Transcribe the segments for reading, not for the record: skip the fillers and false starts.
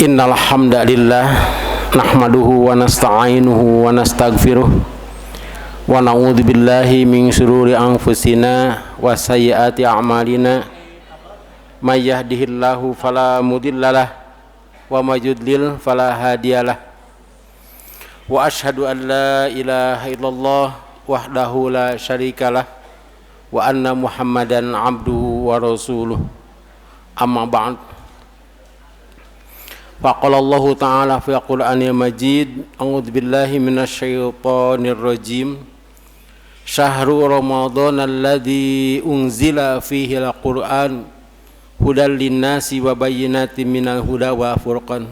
Innal hamdalillah nahmaduhu wa nasta'inuhu wa nastaghfiruh wa na'udzu billahi min shururi anfusina wa sayyiati a'malina may yahdihillahu fala mudhillalah wa may yudlil fala hadiyalah wa asyhadu an la ilaha illallah wahdahu la syarikalah wa anna muhammadan abduhu wa rasuluh amma ba'd. Faqala Allahu ta'ala fi Qur'anil Majid, a'udzu billahi minasyaitonir rajim. Syahrul Ramadan alladzi unzila fihi al-Qur'an hudal linnasi wa bayyinatin minal huda wa furqan.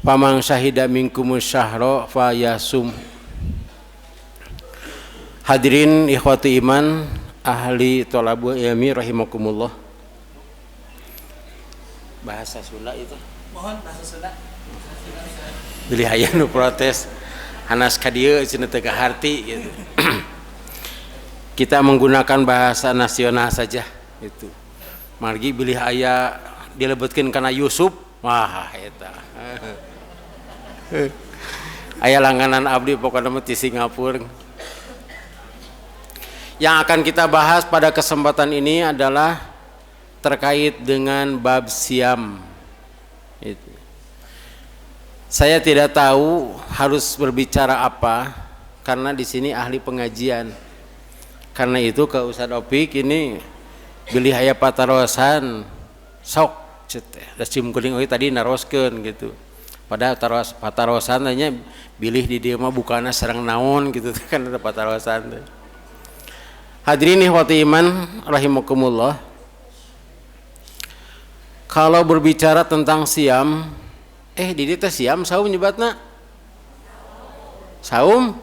Faman syahida minkumus syahra fayasum. Hadirin ikhwati iman, ahli thalabul ilmi rahimakumullah. Bahasa Sunda itu mohon bahasa Sunda beli aya nu protes hanas ka dieu cenah teu kaharti gitu. Kita menggunakan bahasa nasional saja itu. Margi bilih aya dilebetkeun kana Yusuf, wah eta. Aya langganan abdi pokokna mah ti Singapura. Yang akan kita bahas pada kesempatan ini adalah terkait dengan bab siam. Saya tidak tahu harus berbicara apa karena di sini ahli pengajian. Karena itu ke Ustaz Opik ini bilih aya patarosan sok da sim kuring euy tadi naroskeun gitu. Padahal patarosan tanya bilih di dieu mah bukana sareng naon gitu kan ada patarosan. Hadirin ikhwati iman rahimakumullah. Kalau berbicara tentang siam, di teh siam saum nyebatna? Saum?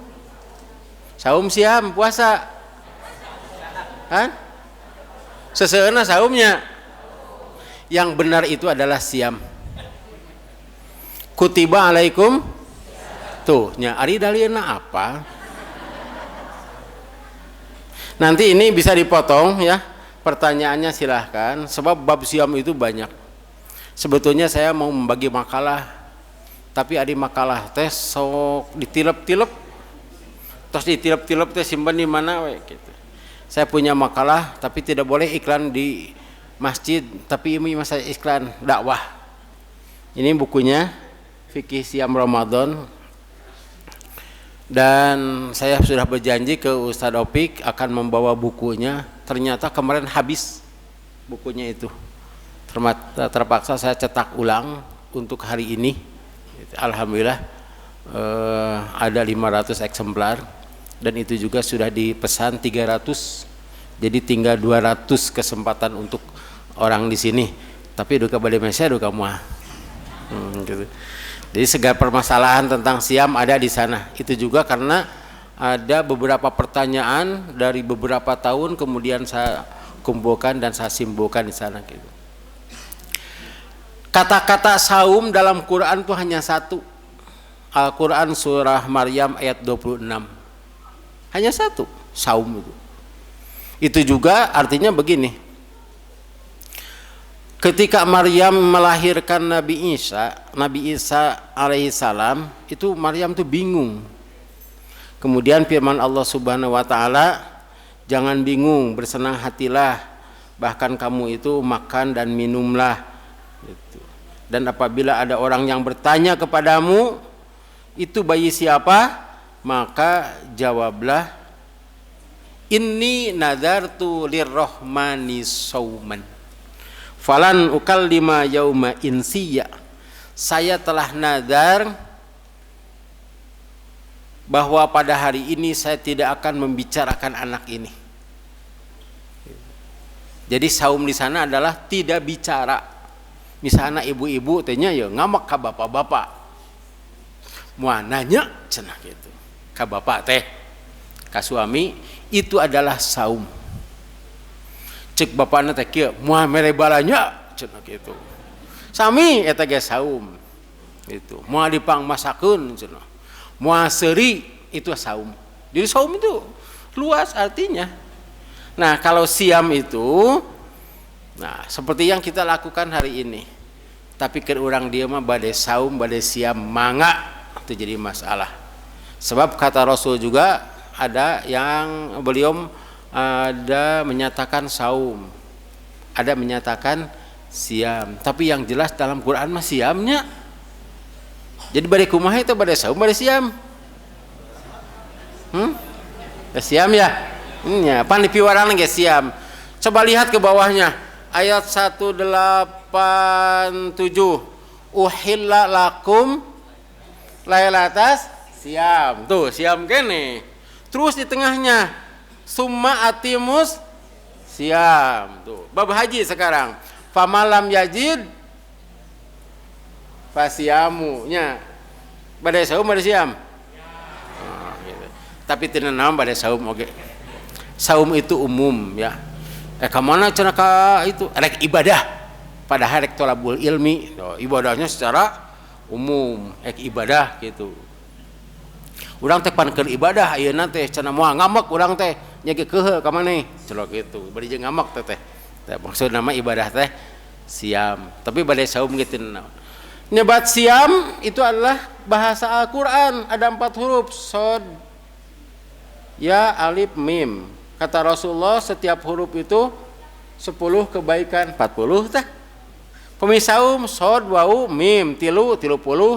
Saum siam puasa. Hah? Seseueuna saumnya. Yang benar itu adalah siam. Kutiba alaikum. Tuh, nya ari dalilna apa? Nanti ini bisa dipotong ya. Pertanyaannya silahkan, sebab bab siam itu banyak. Sebetulnya saya mau membagi makalah, tapi ada makalah teh sok ditilep-tilep, terus ditilep-tilep teh simpan di mana we gitu. Saya punya makalah, tapi tidak boleh iklan di masjid, tapi ini masa iklan dakwah. Ini bukunya Fikih Siam Ramadan, dan saya sudah berjanji ke Ustadz Opik akan membawa bukunya. Ternyata kemarin habis bukunya itu. Terpaksa saya cetak ulang untuk hari ini. Alhamdulillah ada 500 eksemplar dan itu juga sudah dipesan 300. Jadi tinggal 200 kesempatan untuk orang di sini. Tapi duka balik Malaysia duka muah. Gitu. Jadi segala permasalahan tentang siam ada di sana. Itu juga karena ada beberapa pertanyaan dari beberapa tahun kemudian saya kumpulkan dan saya simpulkan di sana gitu. Kata-kata saum dalam Quran itu hanya satu. Al-Quran surah Maryam ayat 26. Hanya satu, saum itu. Itu juga artinya begini. Ketika Maryam melahirkan Nabi Isa alaihissalam, itu Maryam tuh bingung. Kemudian firman Allah Subhanahu wa taala, jangan bingung, bersenang hatilah, bahkan kamu itu makan dan minumlah gitu. Dan apabila ada orang yang bertanya kepadamu, itu bayi siapa? Maka jawablah, inni nadartu lirrahmani sauman falan ukallima yauma insiya. Saya telah nadar bahwa pada hari ini saya tidak akan membicarakan anak ini. Jadi saum di sana adalah tidak bicara. Misalnya ibu-ibu tehnya ya ngamak ka bapak-bapak. Moal nanya cenah gitu. Ka bapak teh, ka suami, itu adalah saum. Cek bapana teh kieu, moal mere balanya cenah gitu. Sami eta ge saum. Itu. Moal dipangmasakeun cenah. Muaseri itu saum. Jadi saum itu luas artinya. Nah kalau siam itu, nah seperti yang kita lakukan hari ini, Tapi keur urang dia mah bade saum bade siam mangga, itu jadi masalah. Sebab kata Rasul juga ada yang beliau ada menyatakan saum, ada menyatakan siam, tapi yang jelas dalam Quran mah siamnya. Jadi bade kumaha itu bade saum bade siam? Siam ya? Ya, pan dipiwarana ge siam. Coba lihat ke bawahnya ayat 187. Uhilla lakum lailatas siam. Tuh, siam kene. Terus di tengahnya summa atimus siam. Tuh, bab haji sekarang. Famalam yajid fasiamu nya. Bade saum bade siam. Gitu. Tapi tidak naon bade saum oge. Saum itu umum ya. Kemana cenah ka itu rek ibadah, padahal rek tolabul ilmi, ibadahnya secara umum, rek ibadah gitu. Urang teh pan keur ibadah ayeuna teh cenah moal ngamek urang teh nya ge keuheu ka maneh celok gitu. Bari jeung ngamek teh teh. Maksud nama ibadah teh siam, tapi bade saum gitu naon. Nyebat siam itu adalah bahasa Al-Qur'an, ada 4 huruf, shod, ya, alif, mim. Kata Rasulullah setiap huruf itu 10 kebaikan, 40 tah. Pemisaum shod, wau, mim, 30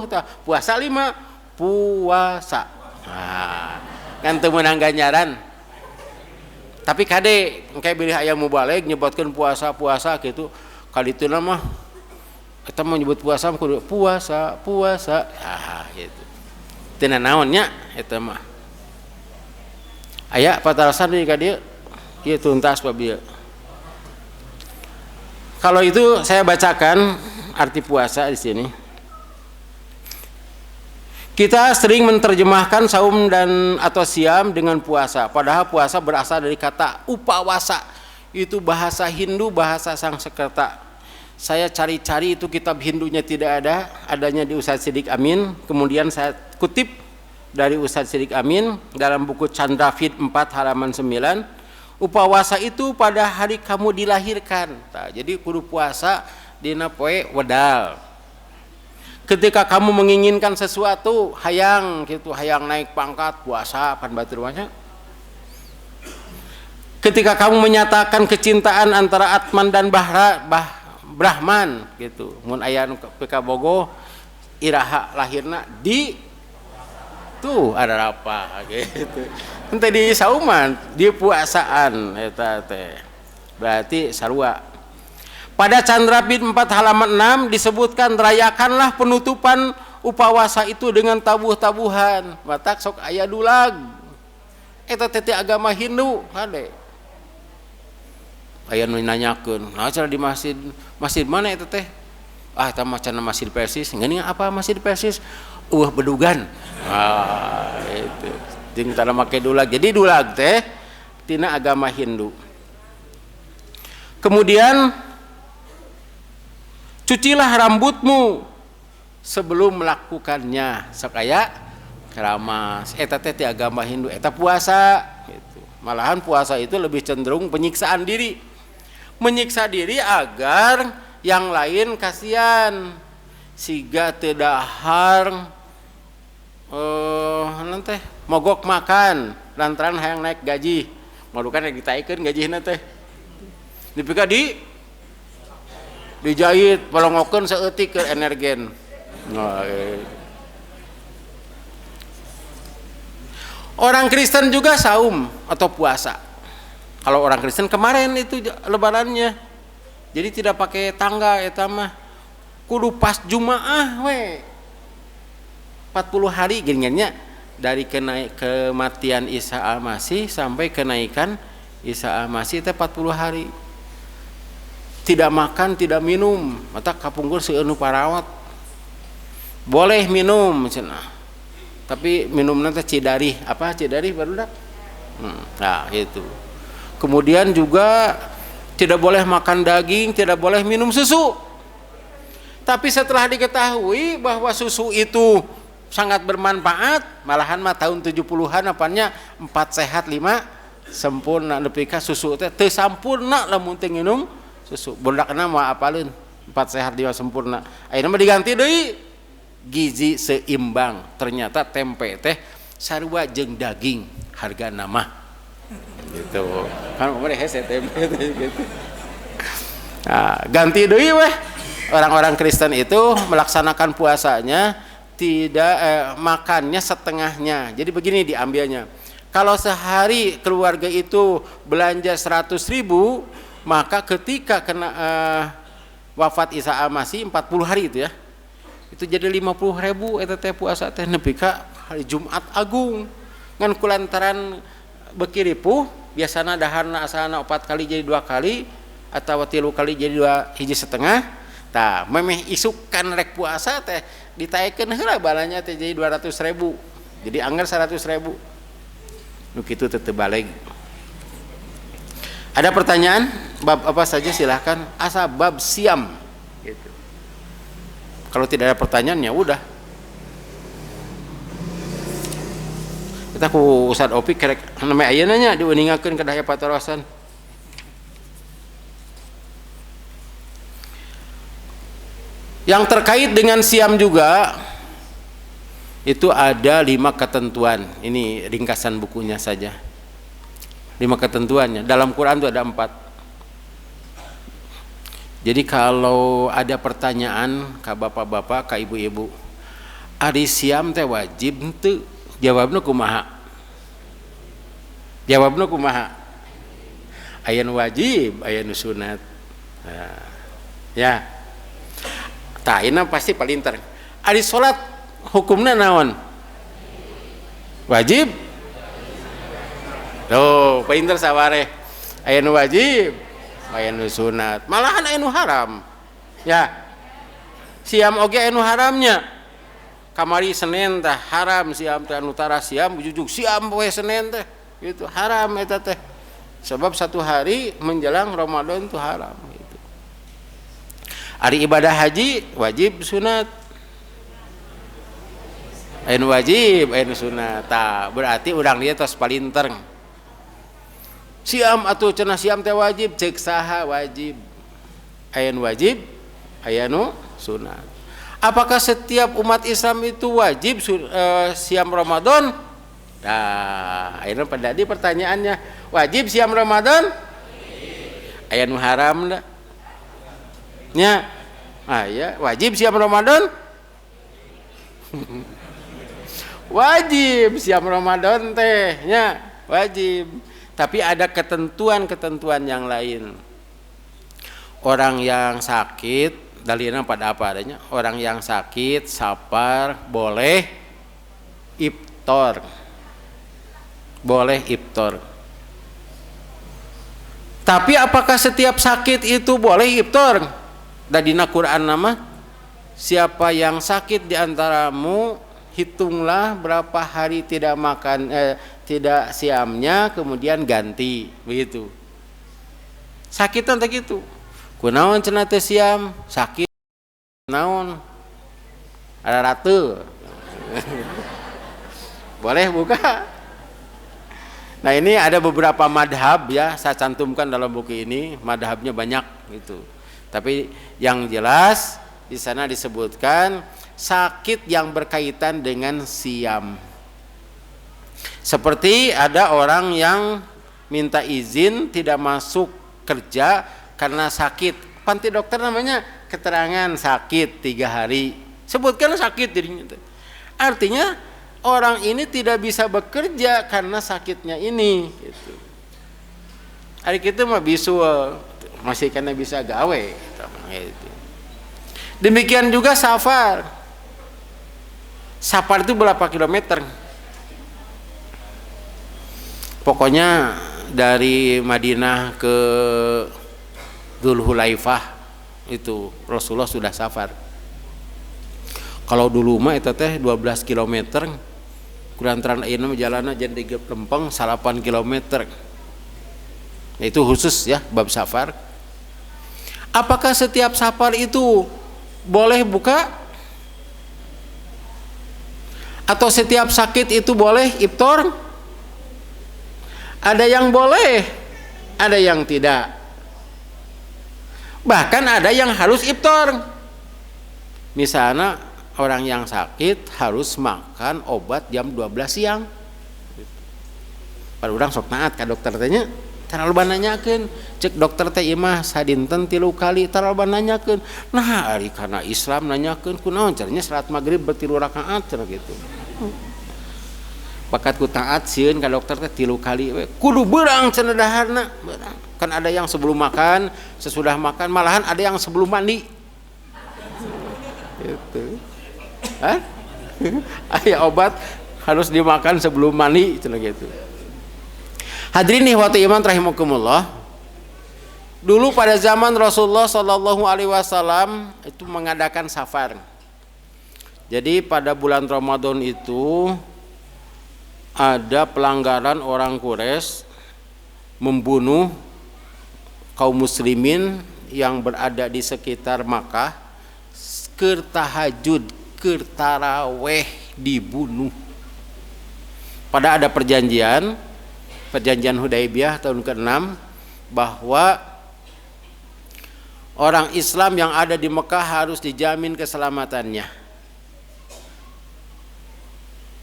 tah. Puasa 5, puasa. Nah, kan teu meunang ganjaran. Tapi kade engke bilih aya mubalig nyebutkeun puasa gitu. Kalituna mah kita mau nyebut puasa kudu puasa. Ah gitu. Teu naonnya eta mah. Aya patarasan di ka dieu. Ieu tuntas babieu. Kalau itu saya bacakan arti puasa di sini. Kita sering menerjemahkan saum dan atau siam dengan puasa, padahal puasa berasal dari kata upawasa. Itu bahasa Hindu, bahasa Sanskerta. Saya cari-cari itu kitab Hindunya tidak ada, adanya di Ustadz Siddiq Amin. Kemudian saya kutip dari Ustadz Siddiq Amin dalam buku Candrafid 4 halaman 9. Upawasa itu pada hari kamu dilahirkan. Nah, jadi kudu puasa dina poe wedal. Ketika kamu menginginkan sesuatu, hayang gitu, hayang naik pangkat, puasa pan batur mah. Ketika kamu menyatakan kecintaan antara Atman dan Brahman gitu. Mun aya nu PK Bogo iraha lahirna di tuh ada apa gitu. Ente di sauman, di puasaan eta teh. Berarti sarua. Pada Candrafid 4 halaman 6 disebutkan rayakanlah penutupan upawasa itu dengan tabuh-tabuhan. Matak sok aya dulag. Eta teh agama Hindu hade. Aya nu nanyakeun, "Nah, cara di masjid mana eta teh?" Ah, eta mah cenah Masjid Persis. Ngeuning apa Masjid Persis? Bedugan. Itu jeung tara make dulag. Jadi dulag teh tina agama Hindu. Kemudian cucilah rambutmu sebelum melakukannya. Sok aya keramas. Eta teh ti agama Hindu, eta puasa gitu. Malahan puasa itu lebih cenderung penyiksaan diri. Menyiksa diri agar yang lain kasihan. Siga teu dahar nanti mogok makan lantaran hayang naik gaji, malukan yang ditaikeun gajina teh dipika dijahit palongokeun saeutik ke energen. Orang Kristen juga saum atau puasa. Kalau orang Kristen kemarin itu lebarannya, jadi tidak pakai tangga eta mah kudu pas Jumaah we 40 hari gininya dari kematian Isa Al-Masih sampai kenaikan Isa Al-Masih teh 40 hari. Tidak makan, tidak minum, mata kapungkur seueur nu parawat. Boleh minum cenah. Tapi minumna teh cidari, apa cidari barudak? Nah, itu. Kemudian juga tidak boleh makan daging, tidak boleh minum susu. Tapi setelah diketahui bahwa susu itu sangat bermanfaat, malahan mah tahun 70-an apanya 4 sehat 5 sempurna, nepi ka susu teh teu sampurna lamun teu nginum susu. Bondakna mah apaleun 4 sehat 5 sempurna. Ayeuna mah diganti deui gizi seimbang. Ternyata tempe teh sarua jeung daging harga nama gitu kan umur hese tempe gitu. Nah, ganti deui weh. Orang-orang Kristen itu melaksanakan puasanya tidak makannya setengahnya. Jadi begini diambilnya. Kalau sehari keluarga itu belanja 100.000, maka ketika kena wafat Isa Al-Masih 40 hari itu ya, itu jadi 50.000 eta teh puasa teh nepi ka hari Jumat Agung. Ngan kulantaran beki ripuh biasana daharna asalna 4 kali jadi 2 kali atau 3 kali jadi 2 hiji setengah. Tah memeh isukan rek puasa teh ditaekeun heula balanya teh jadi 200.000. Jadi anggar 100.000. Nu kitu teu teu balik. Ada pertanyaan? Bab apa saja silahkan. Asa bab siam gitu. Kalau tidak ada pertanyaan ya udah. Kita ku Ustaz Opik kerek nama ayeuna nya diuningakeun ka daya patorosan. Yang terkait dengan siam juga itu ada 5 ketentuan. Ini ringkasan bukunya saja. 5 ketentuannya. Dalam Quran itu ada 4. Jadi kalau ada pertanyaan ke bapak-bapak, ke ibu-ibu, ari siam teh wajib henteu? Jawabna kumaha? Jawabna kumaha? Aya nu wajib, aya nu sunat. Nah, ya. Tah ini pasti palinter. Ari salat hukumna naon? Wajib? Tuh, pinter saware. Aya nu wajib, aya nu sunat. Malahan aya nu haram. Ya. Siam oge aya nu haramnya. Kamari Senin teh haram siam teh anu tara siam jujuk siam poe Senin teh. Gitu haram eta teh. Sebab 1 hari menjelang Ramadan itu haram gitu. Hari ibadah haji wajib sunat. Anu wajib, anu sunat. Tah, berarti urang dia tos palinter. Siam atuh cenah siam teh wajib, cek saha wajib. Anu wajib, anu sunat. Apakah setiap umat Islam itu wajib siam Ramadan? Nah, ayeuna pada di pertanyaannya, wajib siam Ramadan? Aya nu haram da? Nya. Ah ya, wajib siam Ramadan? Wajib siam Ramadan teh nya, wajib. Tapi ada ketentuan-ketentuan yang lain. Orang yang sakit dalilnya pada apa adanya? Orang yang sakit, safar boleh iftar. Boleh iftar. Tapi apakah setiap sakit itu boleh iftar? Dadina Quran nama siapa yang sakit di antaramu hitunglah berapa hari tidak makan tidak siamnya kemudian ganti begitu. Sakitan tak gitu. Kunaon cenah teh siam sakit naon ada ratu. Boleh buka. Nah ini ada beberapa madhab ya, saya cantumkan dalam buku ini, madhabnya banyak gitu. Tapi yang jelas di sana disebutkan sakit yang berkaitan dengan siam. Seperti ada orang yang minta izin tidak masuk kerja karena sakit. Panti dokter namanya keterangan sakit 3 hari. Sebutkan sakit dirinya. Artinya orang ini tidak bisa bekerja karena sakitnya ini gitu. Hari kita mah bisu masih karena bisa gawe gitu. Demikian juga safar. Safar itu berapa kilometer? Pokoknya dari Madinah ke Dzulhulaifah itu Rasulullah sudah safar. Kalau dulu mah itu teh 12 km. Kulantaran ayeuna jalanna jadi lempeng 8 km. Itu khusus ya bab safar. Apakah setiap safar itu boleh buka? Atau setiap sakit itu boleh iftar? Ada yang boleh, ada yang tidak. Bahkan ada yang harus iftar. Misalnya orang yang sakit harus makan obat jam 12 siang. Pada orang sok naat ka dokter tanya, taralba nanyakeun, cek dokter teh imah sadinten 3 kali, taralba nanyakeun. Nah, ari kana Islam nanyakeun kunaon caranya salat maghrib bertilu rakaat cenah gitu. Bakat ku taat sieun ka dokter teh 3 kali we. Kudu beurang cenah daharna, beurang. Kan ada yang sebelum makan, sesudah makan, malahan ada yang sebelum mandi. Gitu. Hah? Aya obat harus dimakan sebelum mandi cenah gitu. Hadirin ihwati iman rahimakumullah. Dulu pada zaman Rasulullah sallallahu alaihi wasallam itu mengadakan safar. Jadi pada bulan Ramadan itu ada pelanggaran orang Quraisy membunuh kaum muslimin yang berada di sekitar Makkah, keur tahajud, keur taraweh dibunuh. Pada ada perjanjian Hudaibiyah tahun ke-6 bahwa orang Islam yang ada di Mekah harus dijamin keselamatannya.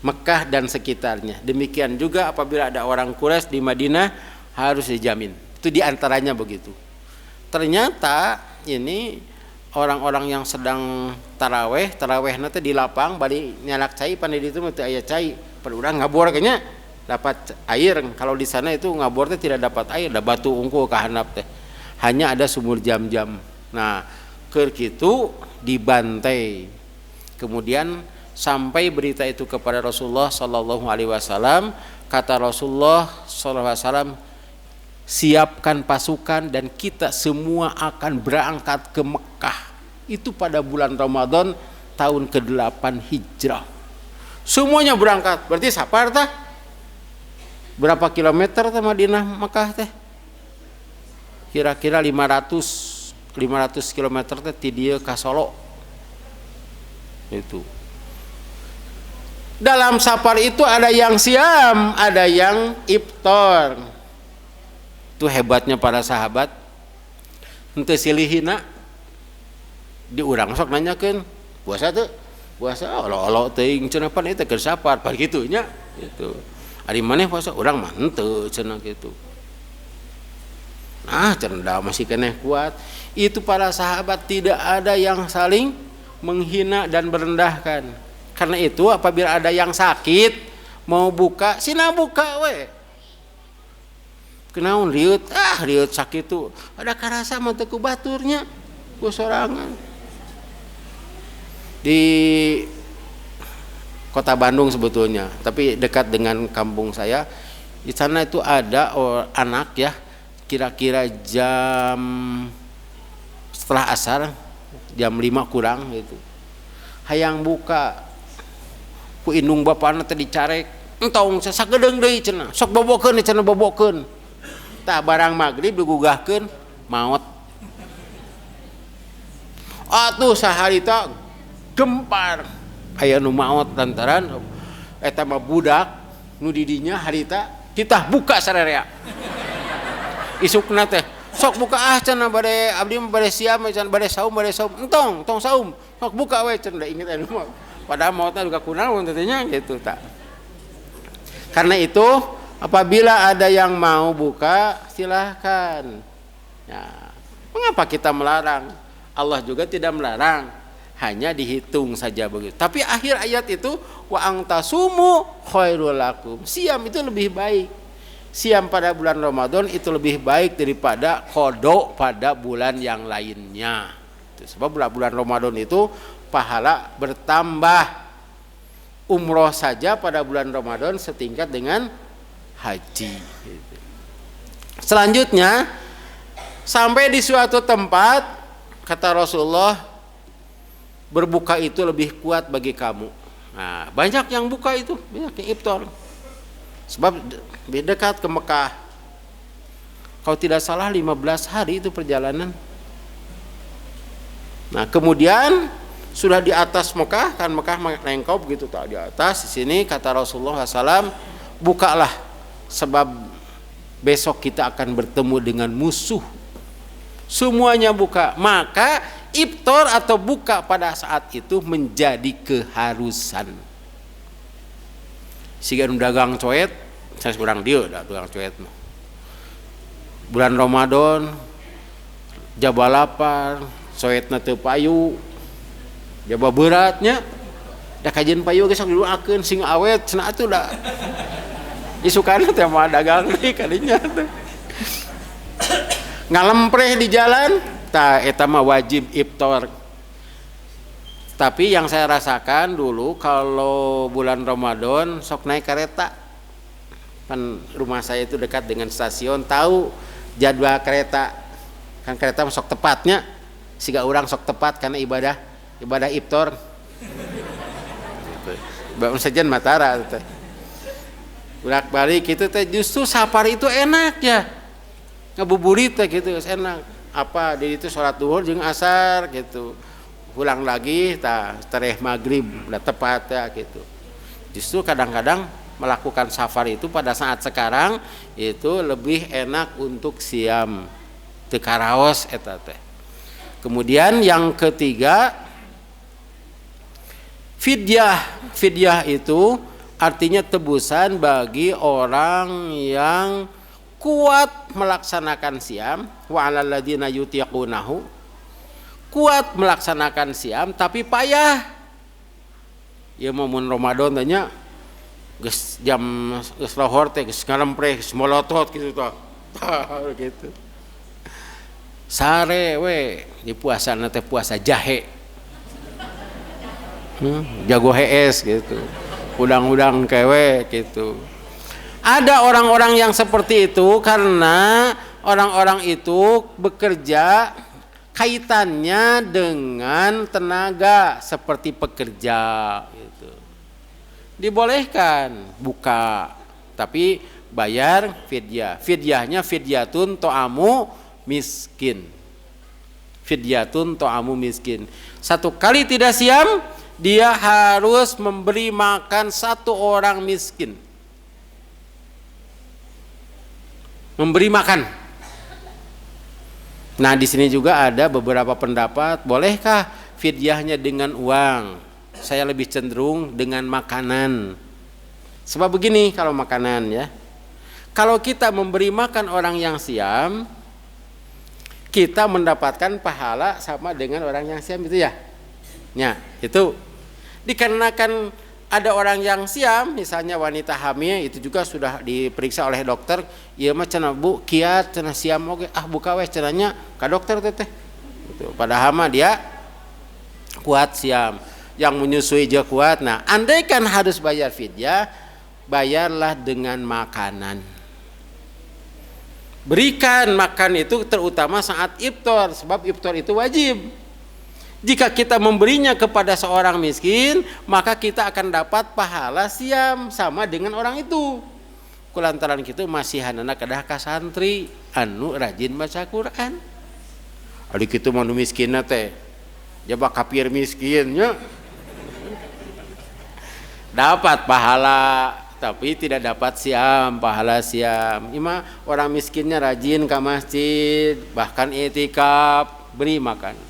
Mekah dan sekitarnya. Demikian juga apabila ada orang Quraisy di Madinah harus dijamin. Itu diantaranya begitu. Ternyata ini orang-orang yang sedang taraweh nanti di lapang bari nyalak cai pandai itu mah teu aya cai. Pada urang ngabor kayaknya dapat air. Kalau di sana itu ngabor teh tidak dapat air, ada batu unggul ka handap teh. Hanya ada sumur jam-jam. Nah, keur kitu dibantai. Kemudian sampai berita itu kepada Rasulullah sallallahu alaihi wasallam, kata Rasulullah sallallahu alaihi wasallam, siapkan pasukan dan kita semua akan berangkat ke Mekah. Itu pada bulan Ramadan tahun ke-8 Hijrah. Semuanya berangkat. Berarti safar tah? Berapa kilometer teh Madinah Mekah teh? Kira-kira 500 kilometer teh ti dieu ka Solo. Itu. Dalam safar itu ada yang siam, ada yang iftar. Itu hebatnya para sahabat. Henteu silihina di urang sok nanyakeun, puasa teu? Puasa olo-olo teuing cenah pan eta keur safar, par kitu nya. Gitu. Ari maneh puasa urang mah henteu cenah gitu. Nah, cenah masih keneh kuat. Itu para sahabat tidak ada yang saling menghina dan merendahkan. Karena itu apabila ada yang sakit mau buka, sina buka we. Kenaon riut? Riut sakit tuh. Ada karasa mah teu ku baturnya. Ku sorangan. Di Kota Bandung sebetulnya, tapi dekat dengan kampung saya. Di sana itu ada anak ya, kira-kira jam setelah asar, jam 5 kurang gitu. Hayang buka, ku indung bapana teh dicarek, entong sagedeung deui cenah, sok bobokeun cenah bobokeun. Tah barang magrib digugahkeun maot. Atuh saharita gempar. Aya nu maot lantaran eta mah budak nu di dinya harita kita buka sarerea. Isukna teh sok buka cenah bade abdi mah bade siam cenah bade saum entong saum sok buka we cenah inget anu mah padahal maotna juga kunaon teh nya gitu tak. Karena itu apabila ada yang mau buka silahkan. Ya, mengapa kita melarang? Allah juga tidak melarang. Hanya dihitung saja begitu. Tapi akhir ayat itu wa antasumu khairul lakum. Siam itu lebih baik. Siam pada bulan Ramadan itu lebih baik daripada qada pada bulan yang lainnya. Sebab bulan Ramadan itu pahala bertambah. Umroh saja pada bulan Ramadan setingkat dengan haji. Selanjutnya sampai di suatu tempat kata Rasulullah, berbuka itu lebih kuat bagi kamu. Nah, banyak yang buka itu, banyak yang iftar. Sebab dekat ke Mekah. Kalau tidak salah 15 hari itu perjalanan. Nah, kemudian sudah di atas Mekah, kan Mekah lengkop gitu tak di atas. Di sini kata Rasulullah SAW, bukalah sebab besok kita akan bertemu dengan musuh semuanya buka, maka iftar atau buka pada saat itu menjadi keharusan. Siga nu dagang coet, saya kurang dia dagang coet. Bulan Ramadan, jaba lapar, coetna teu payu, jaba beratnya, da kajian payu geus sok diluakeun sing awet cenah atuh da. Isukana teh mah dagang deui kadinya teh. Ngalempreh di jalan, tah eta mah wajib iftar. Tapi yang saya rasakan dulu kalau bulan Ramadan sok naik kereta. Kan rumah saya itu dekat dengan stasiun, tahu jadwal kereta. Kan kereta sok tepatnya, siga urang sok tepat karena ibadah iftar. Bae sajen matara teh. Bolak-balik itu teh justru safar itu enak ya. Ngabuburit teh gitu enak. Apa di itu salat duhur jeung asar gitu. Pulang lagi tareh maghrib udah tepat ya gitu. Justru kadang-kadang melakukan safar itu pada saat sekarang itu lebih enak untuk siam teu karaos eta teh. Kemudian yang ketiga fidyah itu artinya tebusan bagi orang yang kuat melaksanakan siam, wa 'alal ladzina yutiqunahu, kuat melaksanakan siam tapi payah. Ya mun Ramadan tanya geus jam geus lohor teh geus ngalempreh geus molotot kitu tah. Gitu. Sare we di puasana teh puasa jahe. Jago hees gitu. Udang-udang kewe gitu. Ada orang-orang yang seperti itu karena orang-orang itu bekerja kaitannya dengan tenaga seperti pekerja gitu. Dibolehkan buka tapi bayar fidyah. Fidyahnya fidyatun to'amu miskin. Fidyatun to'amu miskin. Satu kali tidak siam dia harus memberi makan satu orang miskin. Memberi makan. Nah, di sini juga ada beberapa pendapat, bolehkah fidyahnya dengan uang? Saya lebih cenderung dengan makanan. Sebab begini kalau makanan ya. Kalau kita memberi makan orang yang siam, kita mendapatkan pahala sama dengan orang yang siam itu ya. Ya, itu dikarenakan ada orang yang siam, misalnya wanita hamil itu juga sudah diperiksa oleh dokter, ieu mah cenah Bu kiat cenah siam oge, buka weh cenahnya ka dokter teh. Gitu. Padahal mah dia kuat siam, yang menyusui juga kuat. Nah, andaikan harus bayar fidyah, bayarlah dengan makanan. Berikan makan itu terutama saat iftar, sebab iftar itu wajib. Jika kita memberinya kepada seorang miskin, maka kita akan dapat pahala siam sama dengan orang itu. Kulantaran kitu masih hanana kedah ka santri anu rajin baca Quran. Ari kitu mah nu miskinna teh jaba kafir miskinnya. Dapat pahala tapi tidak dapat siam, pahala siam. Ima orang miskinnya rajin ke masjid, bahkan i'tikaf, beri makan.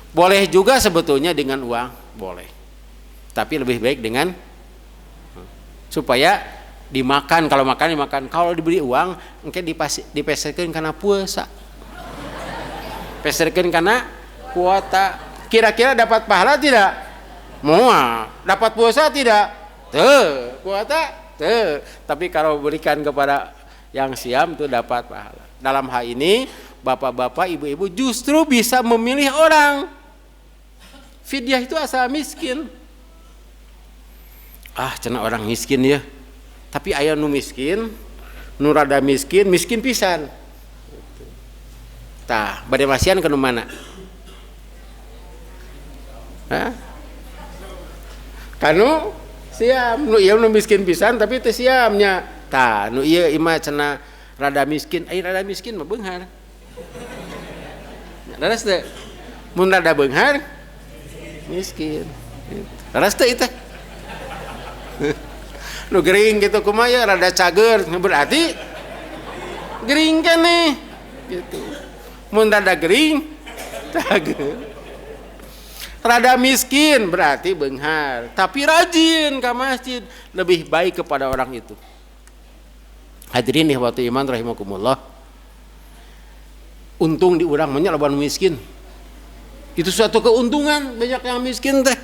Boleh juga sebetulnya dengan uang, boleh. Tapi lebih baik dengan supaya dimakan, kalau makan dimakan. Kalau diberi uang, engke dipeserkeun karena puasa. Peserkeun karena kuota. Kira-kira dapat pahala tidak? Moal. Dapat puasa tidak? Teu. Kuota? Teu. Tapi kalau berikan kepada yang siam itu dapat pahala. Dalam hal ini, bapak-bapak, ibu-ibu justru bisa memilih orang. Fidyah itu asal miskin. Cenah orang miskin ya. Tapi aya nu miskin, nu rada miskin, miskin pisan. Tah, bade masian ke nu mana? Hah? Kanu siam, nu ieu nu miskin pisan tapi teu siamnya. Tah, nu ieu imah cenah rada miskin, rada miskin mah beunghar. Laras teh. Mun rada beunghar miskin. Laras teh itu. Nu gering gitu kumaha rada cager, berarti gering kan nih gitu. mun rada gering rada miskin berarti beunghar, tapi rajin ke masjid, lebih baik kepada orang itu. Hadirin ikhwati iman rahimakumullah. Untung di urang mah nya loba miskin. Itu suatu keuntungan, banyak yang miskin teh.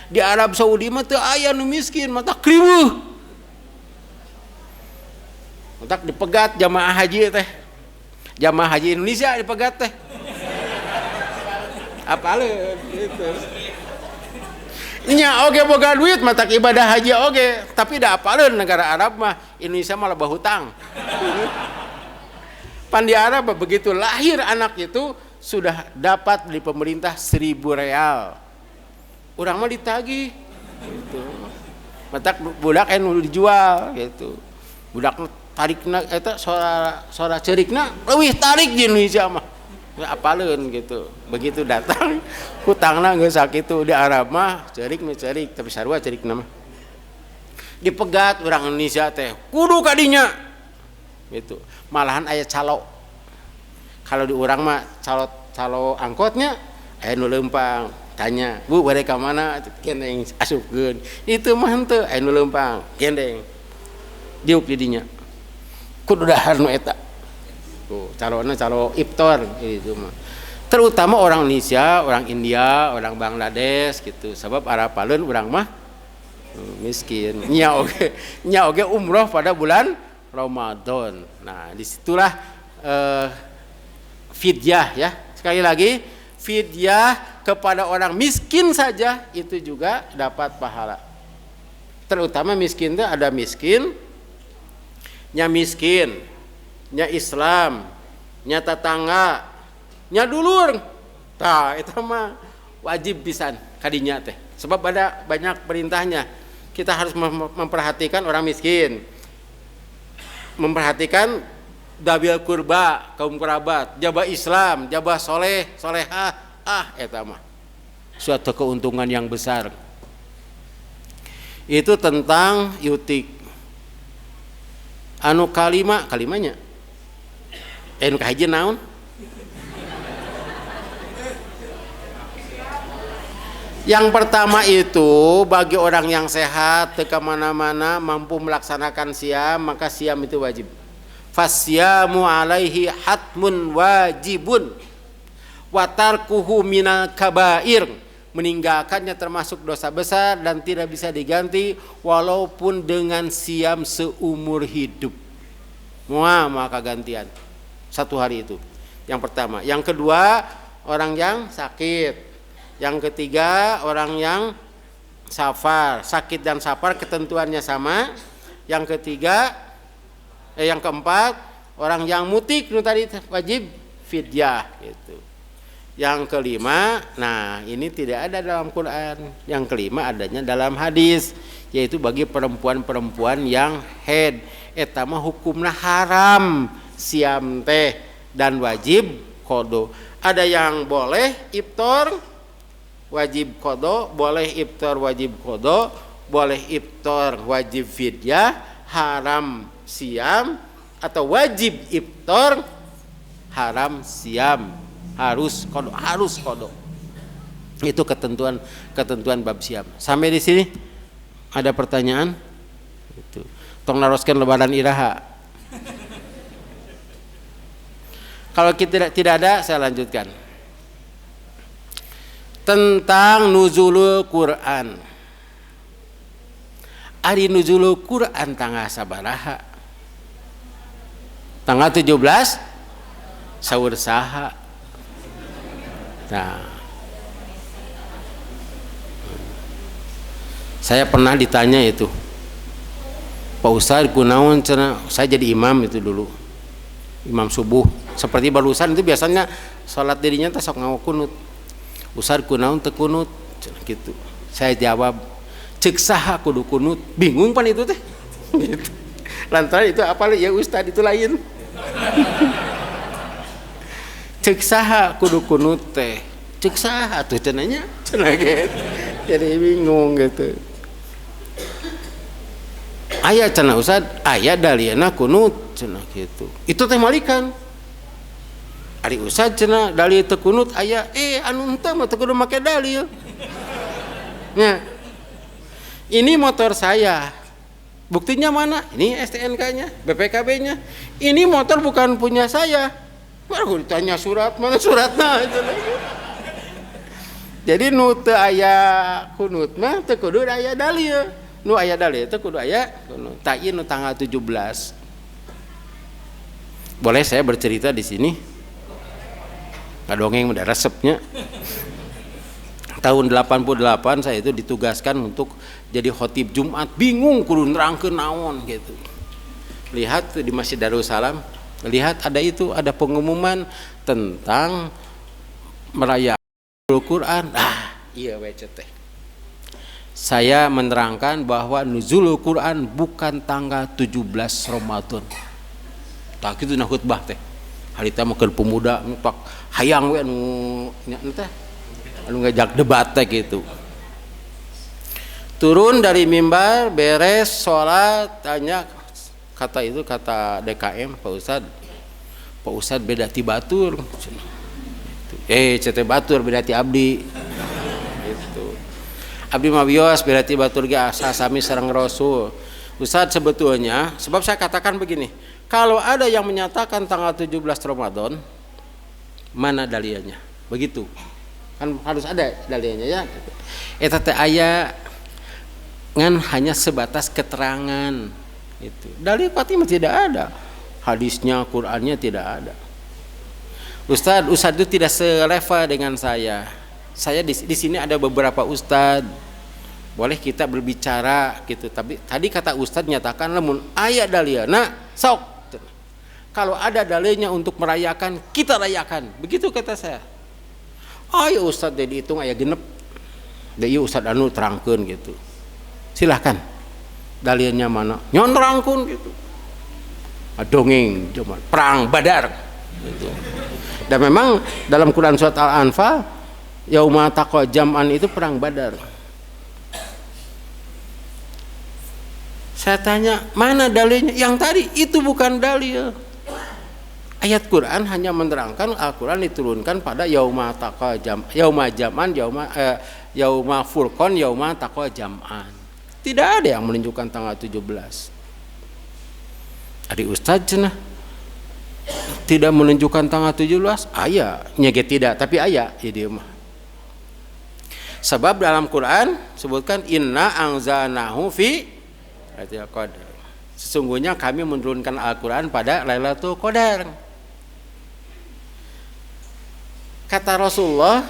Di Arab Saudi mah teu aya nu miskin, mata kriweuh. Matak dipegat jamaah haji teh. Jamaah haji Indonesia dipegat teh. Apaleun gitu. Nya oge boga duit matak ibadah haji oge, tapi da apaleun negara Arab mah Indonesia malah hutang. Pan di Arab begitu lahir anak itu sudah dapat dari pemerintah 1.000 real. Urang mah ditagih gitu. Matak budak anu dijual gitu. Budak tarikna eta sora ceurikna leuwih tarik di Indonesia mah. Apaleun gitu. Begitu datang hutangna geus sakitu di Arab mah ceurik mah ceurik tapi sarua ceurikna mah. Dipegat urang Indonesia teh kudu ka dinya. Gitu. Malahan aya calo. Kalau di urang mah calo angkotnya aya nu leumpang tanya, "Bu, bade ka mana?" Kendeng asupkeun. Itu mah henteu aya nu leumpang, kendeng. Diuk di dinya. Kudu dahar nu eta. Tuh, calona calo iftar itu mah. Terutama orang Indonesia, orang India, orang Bangladesh gitu. Sebab arapaleun urang mah miskin. Nya oge umroh pada bulan Ramadan. Nah, disitulah fidyah ya. Sekali lagi, fidyah kepada orang miskin saja itu juga dapat pahala. Terutama miskin itu ada miskin, nya Islam, nya tetangga, nya dulur. Tah, itu mah wajib pisan kadinya teh. Sebab ada banyak perintahnya. Kita harus memperhatikan orang miskin. Memperhatikan dabil kurba, kaum kerabat, jabah Islam, jabah soleh, solehah, eta mah suatu keuntungan yang besar. Itu tentang yutik. Anu kalimanya nu kahiji naon? Yang pertama itu bagi orang yang sehat teu mana-mana mampu melaksanakan siam, maka siam itu wajib. Fasyamu alaihi hatmun wajibun wa tarkuhu minal kabair. Meninggalkannya termasuk dosa besar dan tidak bisa diganti walaupun dengan siam seumur hidup. Maka gantian 1 hari itu. Yang pertama. Yang kedua, orang yang sakit. Yang ketiga, orang yang safar. Sakit dan safar ketentuannya sama. Yang keempat, orang yang mutik itu tadi wajib fidyah gitu. Yang kelima, nah ini tidak ada dalam Quran. Yang kelima adanya dalam hadis, yaitu bagi perempuan-perempuan yang haid. Eta mah hukumna haram siam teh dan wajib qada. Ada yang boleh iftar wajib qada, boleh iftar wajib qada, boleh iftar wajib fidyah, haram siam atau wajib iftar, haram siam, harus qada. Itu ketentuan bab siam. Sampai di sini ada pertanyaan? Itu. Tong naroskeun lebaran iraha. Kalau kita tidak ada, saya lanjutkan. Tentang nuzulul Quran. Ari nuzulul Quran tanggal sabaraha? Tanggal 17 saur saha. Nah, saya pernah ditanya itu, Pak Ustadz kunaon cenah, saya jadi imam itu dulu, imam subuh. Seperti barusan itu biasanya sholat dirinya tak sok ngakunut. Ustadz kunaon teu kunut cenah gitu. Saya jawab, ceuk saha kudu kunut. Bingung pan itu teh. Gitu. Lantaran itu apa ya Ustadz itu lain. Ceuk saha kudu kunut teh. Ceuk saha tuh cenanya cenah gitu. Jadi bingung gitu. Aya cenah Ustaz, aya dalieuna kunut cenah gitu. Itu teh malikan. Ari Ustad cenah dalil teu kunut aya anu henteu mah teu kudu make dalil. Nya. Ini motor saya. Buktinya mana? Ini STNK-nya, BPKB-nya. Ini motor bukan punya saya. Baru ditanya surat, mana suratna? Jadi nu teu aya kunut mah teu kudu aya dalil. Nu aya dalil teu kudu aya kunut. Ta ieu nu tanggal 17. Boleh saya bercerita di sini? Ngadongeng udah resepnya. Tahun 88 saya itu ditugaskan untuk jadi khotib Jumat, bingung kudu nerangkeun naon gitu. Lihat di Masjid Darussalam, lihat ada pengumuman tentang merayakan Al-Qur'an. Iya we teh. Saya menerangkan bahwa nuzulul Quran bukan tanggal 17 Ramadan. Tak kitu na khutbah teh. Harita mah keur pemuda pak hayang we anu nya teh anu ngajak debat teh gitu. Turun dari mimbar, beres sholat, tanya kata DKM Pak Ustad beda ti batur. Cete batur beda ti abdi. Gitu. Abdi mah bios beda ti batur ge asa sami sareng Rasul. Ustad sebetulnya sebab saya katakan begini, kalau ada yang menyatakan tanggal 17 Ramadan, mana dalilnya? Begitu. Kan harus ada dalilnya ya. Eta teh aya ngan hanya sebatas keterangan itu. Dalil pati mah tidak ada. Hadisnya, Qur'annya tidak ada. Ustadz itu tidak selevel dengan saya. Saya di sini ada beberapa ustadz. Boleh kita berbicara gitu. Tapi tadi kata ustadz nyatakan lamun aya dalilna sok. Kalau ada dalilnya untuk merayakan, kita rayakan. Begitu kata saya. Ayo ustadz jadi hitung aya genep. Deui ustadz anu terangkeun gitu. Silahkan dalilnya mana nyontrangkun gitu dongeng cuma perang Badar gitu. Dan memang dalam Quran surat Al-Anfal yauma taqal jam'an itu perang Badar. Saya tanya mana dalilnya? Yang tadi itu bukan dalil. Ayat Quran hanya menerangkan Al-Quran diturunkan pada yauma taqal yauma jam'an yauma furqan yauma taqal jam'an. Tidak ada yang menunjukkan tanggal 17. Adik Ustadz cenah tidak menunjukkan tanggal 17. Aya, nyege tidak, tapi aya ya mah. Sebab dalam Quran sebutkan inna anzalnahu fi Lailatul Qadar. Sesungguhnya kami menurunkan Al-Quran pada Lailatul Qadar. Kata Rasulullah,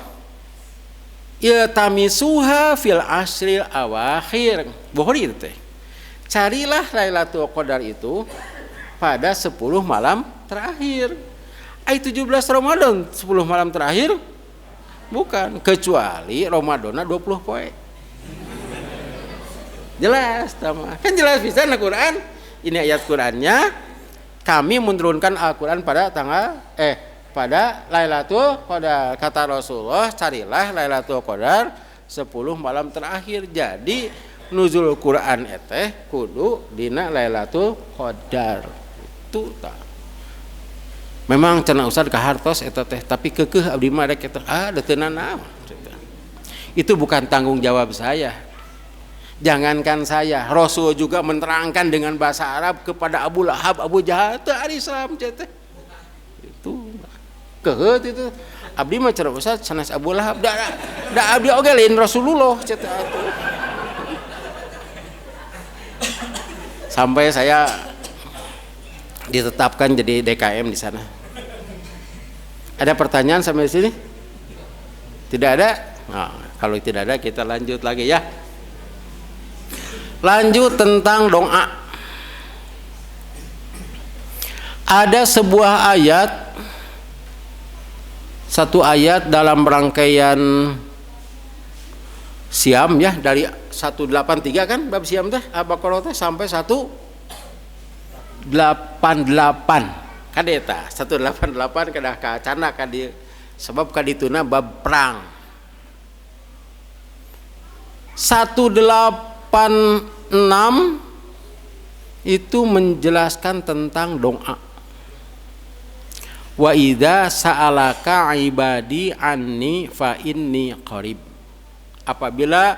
ya tamisuha fil asril awakhir. Bukhari itu teh. Carilah Lailatul Qadar itu pada 10 malam terakhir. 17 Ramadan 10 malam terakhir? Bukan, kecuali Ramadanna 20 poe. Jelas sama. Kan jelas bisa na Quran. Ini ayat Qurannya. Kami menurunkan Al-Quran pada pada Lailatul Qadar. Kata Rasulullah, carilah Lailatul Qadar 10 malam terakhir. Jadi nuzul Quran eteh kudu dina Lailatul Qadar. Itu tah. Memang cenah Ustaz kahartos eta teh, tapi keukeuh abdi mah rek eta da teu naon. Itu bukan tanggung jawab saya. Jangankan saya, Rasul juga menerangkan dengan bahasa Arab kepada Abu Lahab, Abu Jahal teu ari Islam teh. Itu keut itu abdi mah cenah Ustaz sanes Abu Lahab da abdi oge lain Rasulullah cenah atuh. Sampai saya ditetapkan jadi DKM di sana. Ada pertanyaan sampai sini? Tidak ada? Nah, kalau tidak ada kita lanjut lagi ya. Lanjut tentang doa. Ada sebuah ayat, satu ayat dalam rangkaian Siam ya, dari 183 kan bab Siam teh Al-Baqarah teh sampai 188 kadeta 188 kedah kacana kadi sebab kadituna bab perang. 186 itu menjelaskan tentang doa. Wa idza sa'alaka ibadi anni fa inni qarib. Apabila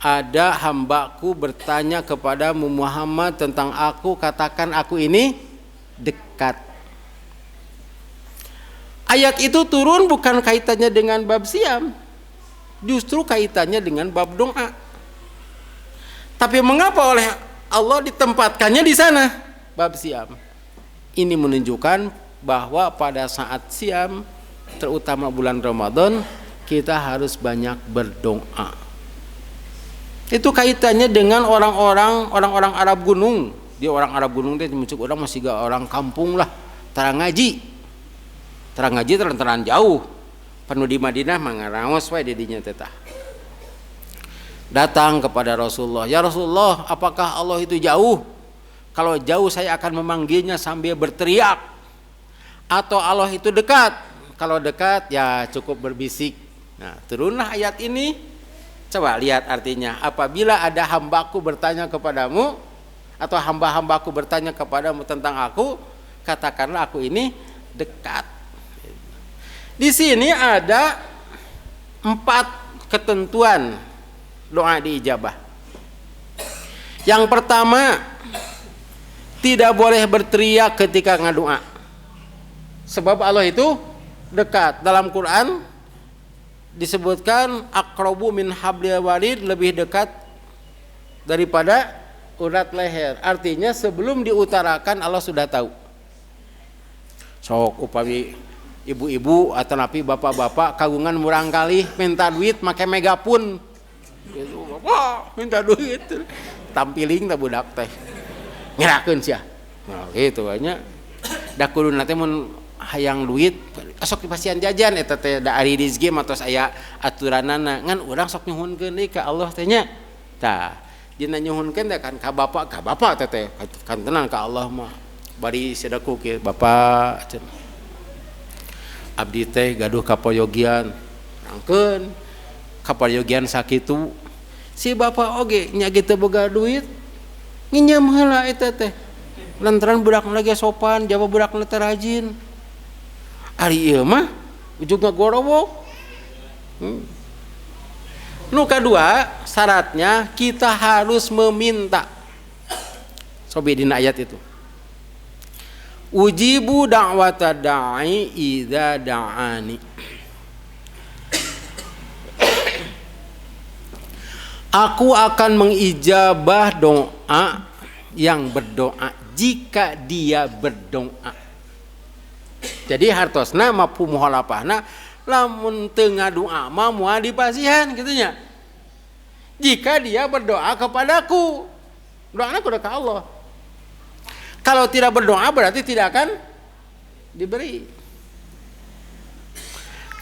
ada hambaku bertanya kepadamu Muhammad tentang aku, katakan aku ini dekat. Ayat itu turun bukan kaitannya dengan bab siam, justru kaitannya dengan bab doa. Tapi mengapa oleh Allah ditempatkannya di sana bab siam? Ini menunjukkan bahwa pada saat siam, terutama bulan Ramadan, kita harus banyak berdoa. Itu kaitannya dengan orang-orang Arab gunung. Dia orang Arab gunung teh muncul orang masih gak orang kampung lah, tarang ngaji terang jauh. Penuh di Madinah mangaraos wae di dinya teh. Datang kepada Rasulullah, ya Rasulullah, apakah Allah itu jauh? Kalau jauh saya akan memanggilnya sambil berteriak. Atau Allah itu dekat? Kalau dekat ya cukup berbisik. Nah, turunlah ayat ini. Coba lihat artinya. Apabila ada hambaku bertanya kepadamu, atau hamba-hambaku bertanya kepadamu tentang aku, katakanlah aku ini dekat. Di sini ada 4 ketentuan doa diijabah. Yang pertama, tidak boleh berteriak ketika ngadoa. Sebab Allah itu dekat. Dalam Quran disebutkan aqrabu min hablil warid, lebih dekat daripada urat leher. Artinya sebelum diutarakan Allah sudah tahu. Sok upami ibu-ibu atau napi bapak-bapak kagungan murang kali minta duit make megapun gitu, bapak minta duit tampiling tak budak teh ngerakeun sia. Nah gitu banyak da kudu nanti mun hayang duit sok dipasian jajan eta teh da ari rezeki matos aya aturanana ngan urang sok nyuhunkeun deui ka Allah teh nya. Tah dina nyuhunkeun teh kan ka bapak teh kan tenan ka Allah mah bari sedekah ke bapak cenah. Abdi teh gaduh kapoyogian rangkeun kapoyogian sakitu si bapak oge nya kitu boga duit nginjem heula eta teh lantaran budak lagi sopan jaba budak teh rajin ari ieu mah ujug ngagorowok. Nu kadua syaratnya kita harus meminta. Sobi dina ayat itu. Ujibu da'wata da'i idza da'ani. Aku akan mengijabah doa yang berdoa jika dia berdoa. Jadi hartosna mafhum mukhalafahna lamun teu ngadoa mah moal dipasihan kitu nya. Jika dia berdoa kepadaku, doana kudu ka Allah. Kalau tidak berdoa berarti tidak akan diberi.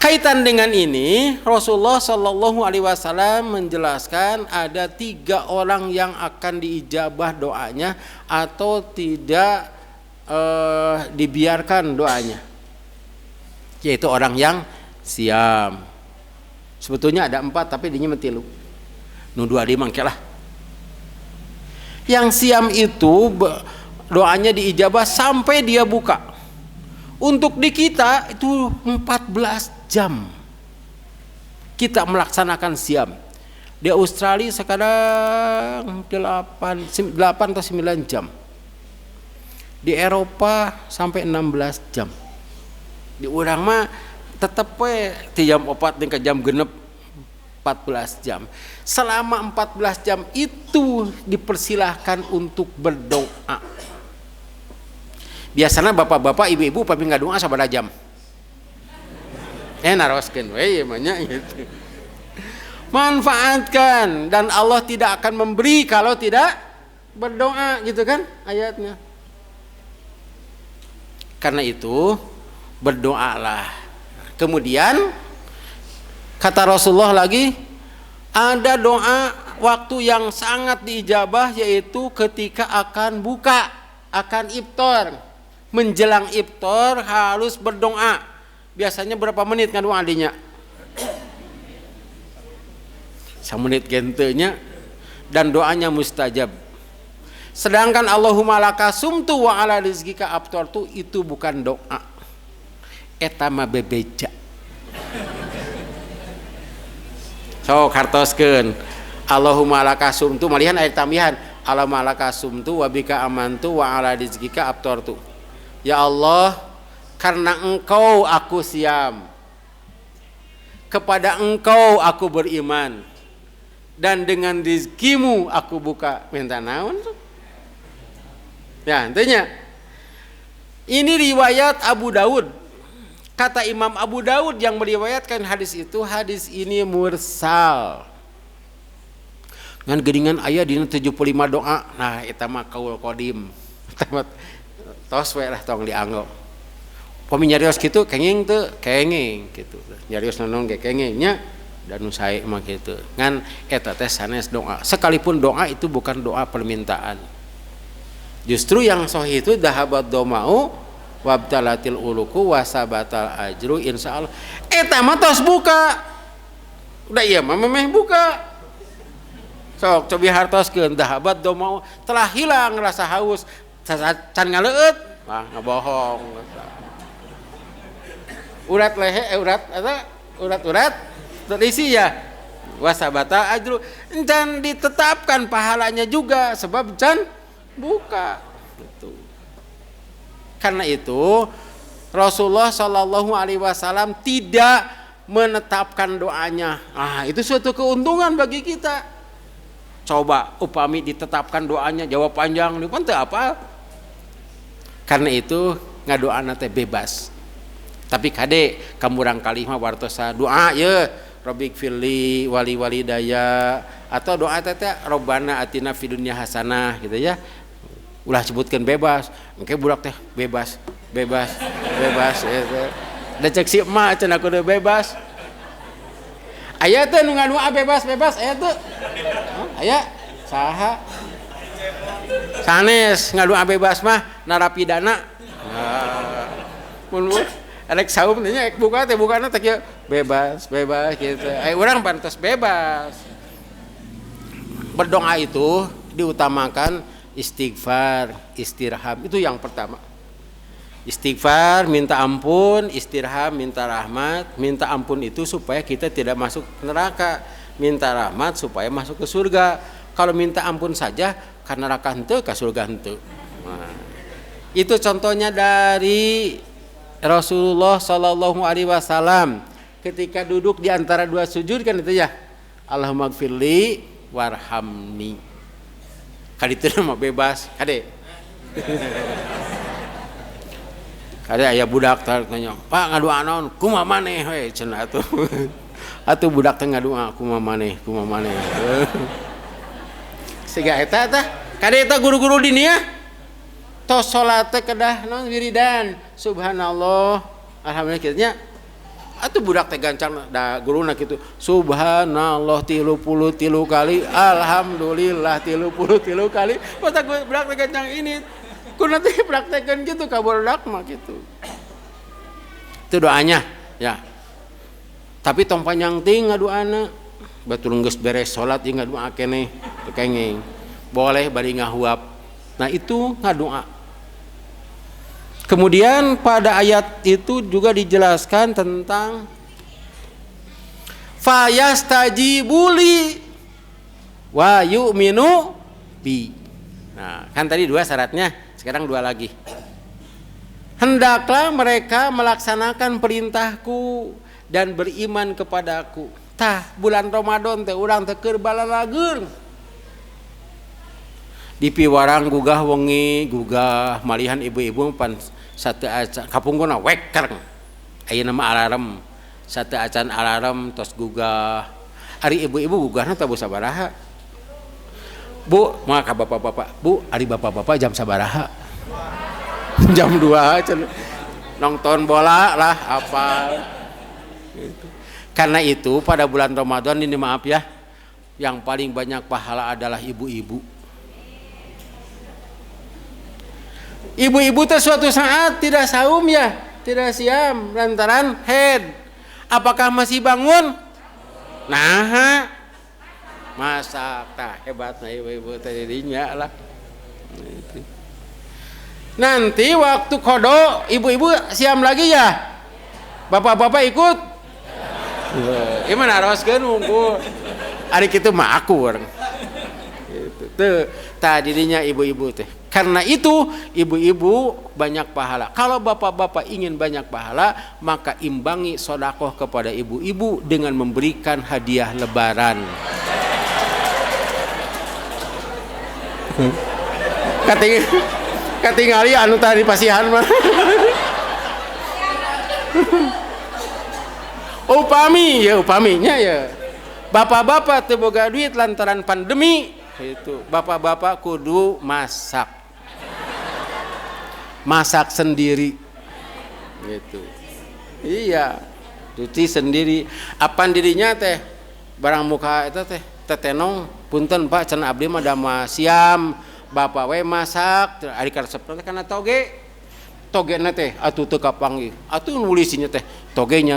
Kaitan dengan ini Rasulullah Shallallahu Alaihi Wasallam menjelaskan ada 3 orang yang akan diijabah doanya atau tidak dibiarkan doanya, yaitu orang yang siam. Sebetulnya ada 4 tapi dinya metilu. Nu 2 di mangkelah. Yang siam itu doanya diijabah sampai dia buka. Untuk di kita itu 14 jam kita melaksanakan siam. Di Australia sekarang 8 atau 9 jam. Di Eropa sampai 16 jam. Di urang mah tetep we ti jam 4 jeung ka jam genep 14 jam. Selama 14 jam itu dipersilahkan untuk berdoa. Biasanya bapak-bapak, ibu-ibu pami ngadoa sabaraha jam? Naroskeun we ieu mah nya gitu. Manfaatkan dan Allah tidak akan memberi kalau tidak berdoa gitu kan ayatnya. Karena itu berdoalah. Kemudian kata Rasulullah lagi ada doa waktu yang sangat diijabah yaitu ketika akan buka, akan iftar. Menjelang iftar harus berdoa. Biasanya berapa menit ngadoa adinya? 1 menit gentenya dan doanya mustajab. Sedangkan Allahumma laka sumtu wa ala rizqika aftartu itu bukan doa. eta mah bebeja. Sok hartoskeun. Allahumma lakasumtu malihan ayat tambihan. Allahumma lakasumtu wa bika amantu wa ala rizqika aftartu. Ya Allah, karena Engkau aku siam. Kepada Engkau aku beriman. Dan dengan rizkimu aku buka. Minta naon tuh? Ya, intinya ini riwayat Abu Daud. Kata Imam Abu Daud yang meriwayatkan hadis itu, hadis ini mursal. Ngan geuningan aya dina 75 doa. Nah, eta mah qaul qadim. Tos we lah tong dianggap. Pami nyarios kitu kenging teu kenging kitu. Nyarios nanon ge kenging nya dan nu sae mah kitu. Ngan eta teh sanes doa. Sekalipun doa itu bukan doa permintaan. Justru yang sahih itu dahabat domau wabtalatil uluku wasabatal ajru insyaallah. Eta mah tos buka. Udah iya mah memeh buka. Sok cobi hartoskeun dahabat domau telah hilang rasa haus can ngaleueut mah ngabohong. Urat lehe urat eta urat terisi ya wasabata ajru can ditetapkan pahalanya juga sebab can buka gitu. Karena itu Rasulullah Shallallahu Alaihi Wasallam tidak menetapkan doanya. Itu suatu keuntungan bagi kita. Coba upami ditetapkan doanya jawab panjang nih kan teu apa. Karena itu ngadoana teh bebas. Tapi kade kamurang kali mah wartosa doa ye Rabbik firli wali walidaya atau doa teh Robbana atina fid dunya hasanah gitu ya. Ulah sebutkeun bebas. Engke budak teh bebas eta. Da cek si emak cenah kudu bebas. Aya teh nu ngadoa bebas aya teu? Aya saha? Sanes ngadoa bebas mah narapidana. Mun rek saum nya ek buka teh bukana teh kieu bebas gitu. Urang pantes bebas. Berdoa itu diutamakan istighfar, istirham itu yang pertama. Istighfar minta ampun, istirham minta rahmat. Minta ampun itu supaya kita tidak masuk neraka, minta rahmat supaya masuk ke surga. Kalau minta ampun saja karena neraka henteu ka surga henteu. Nah, itu contohnya dari Rasulullah Shallallahu Alaihi Wasallam ketika duduk di antara dua sujud kan itu ya Allahumma gfirli warhamni. Kali itu mah bebas kade. Kade aya budak tanya, "Pak ngadoa naon?" "Kumaha maneh we?" cenah atuh. Atuh budak teh ngadoa kumaha maneh. Siga eta tah kade eta guru-guru dinia tos salat teh kedah naon wiridan subhanallah alhamdulillah kitu nya. Atuh budak teh gancang da guruna kitu subhanallah 33 kali alhamdulillah 33 kali. Masa budak teh gancang ini kuna teh praktekeun kitu ka budak mah kitu. Itu doanya ya. Tapi tong panjang ting ngadoana. Batur geus beres salat ieu ngadoa keneh teu kenging. Boleh bari ngahuap. Nah itu ngadoa. Kemudian pada ayat itu juga dijelaskan tentang fayastajibuli wa yu'minu bi. Nah, kan tadi dua syaratnya, sekarang dua lagi. Hendaklah mereka melaksanakan perintahku dan beriman kepadaku. Tah bulan Ramadan teh urang teh keur balalageun. Di piwarang gugah wengi gugah malihan ibu-ibu pan satu acan kapungguna weker ayeuna mah alarm satu acan alarm tos gugah ari ibu-ibu gugahna teh sabaraha Bu mah ka bapak-bapak Bu ari bapak-bapak jam sabaraha jam 2 can nonton bola lah apa gitu. Karena itu pada bulan Ramadan ini maaf ya yang paling banyak pahala adalah ibu-ibu. Ibu-ibu teh suatu saat tidak saum ya, tidak siam lantaran head. Apakah masih bangun? Nah, masak tah hebatna ibu-ibu teh dinya lah. Nanti waktu kodo ibu-ibu siam lagi ya. Bapak-bapak ikut. Gimana haruskeun unggul. Ari kitu mah akur. Gitu. Teu tadinya ibu-ibu teh. Karena itu ibu-ibu banyak pahala. Kalau bapak-bapak ingin banyak pahala, maka imbangi sedekah kepada ibu-ibu dengan memberikan hadiah lebaran. Katingali anu tadi pasihan mah. Upaminya ya. Bapak-bapak teu boga duit lantaran pandemi, itu bapak-bapak kudu masak sendiri. Gitu. Iya, cuci sendiri. Apan dirinya teh barang muka eta teh tetenong, punten Pak cenah abdi mah dama siam, bapak we masak, ari karesep teh kana togena teh atuh teu kapanggih. Atuh nulisinya teh togenya.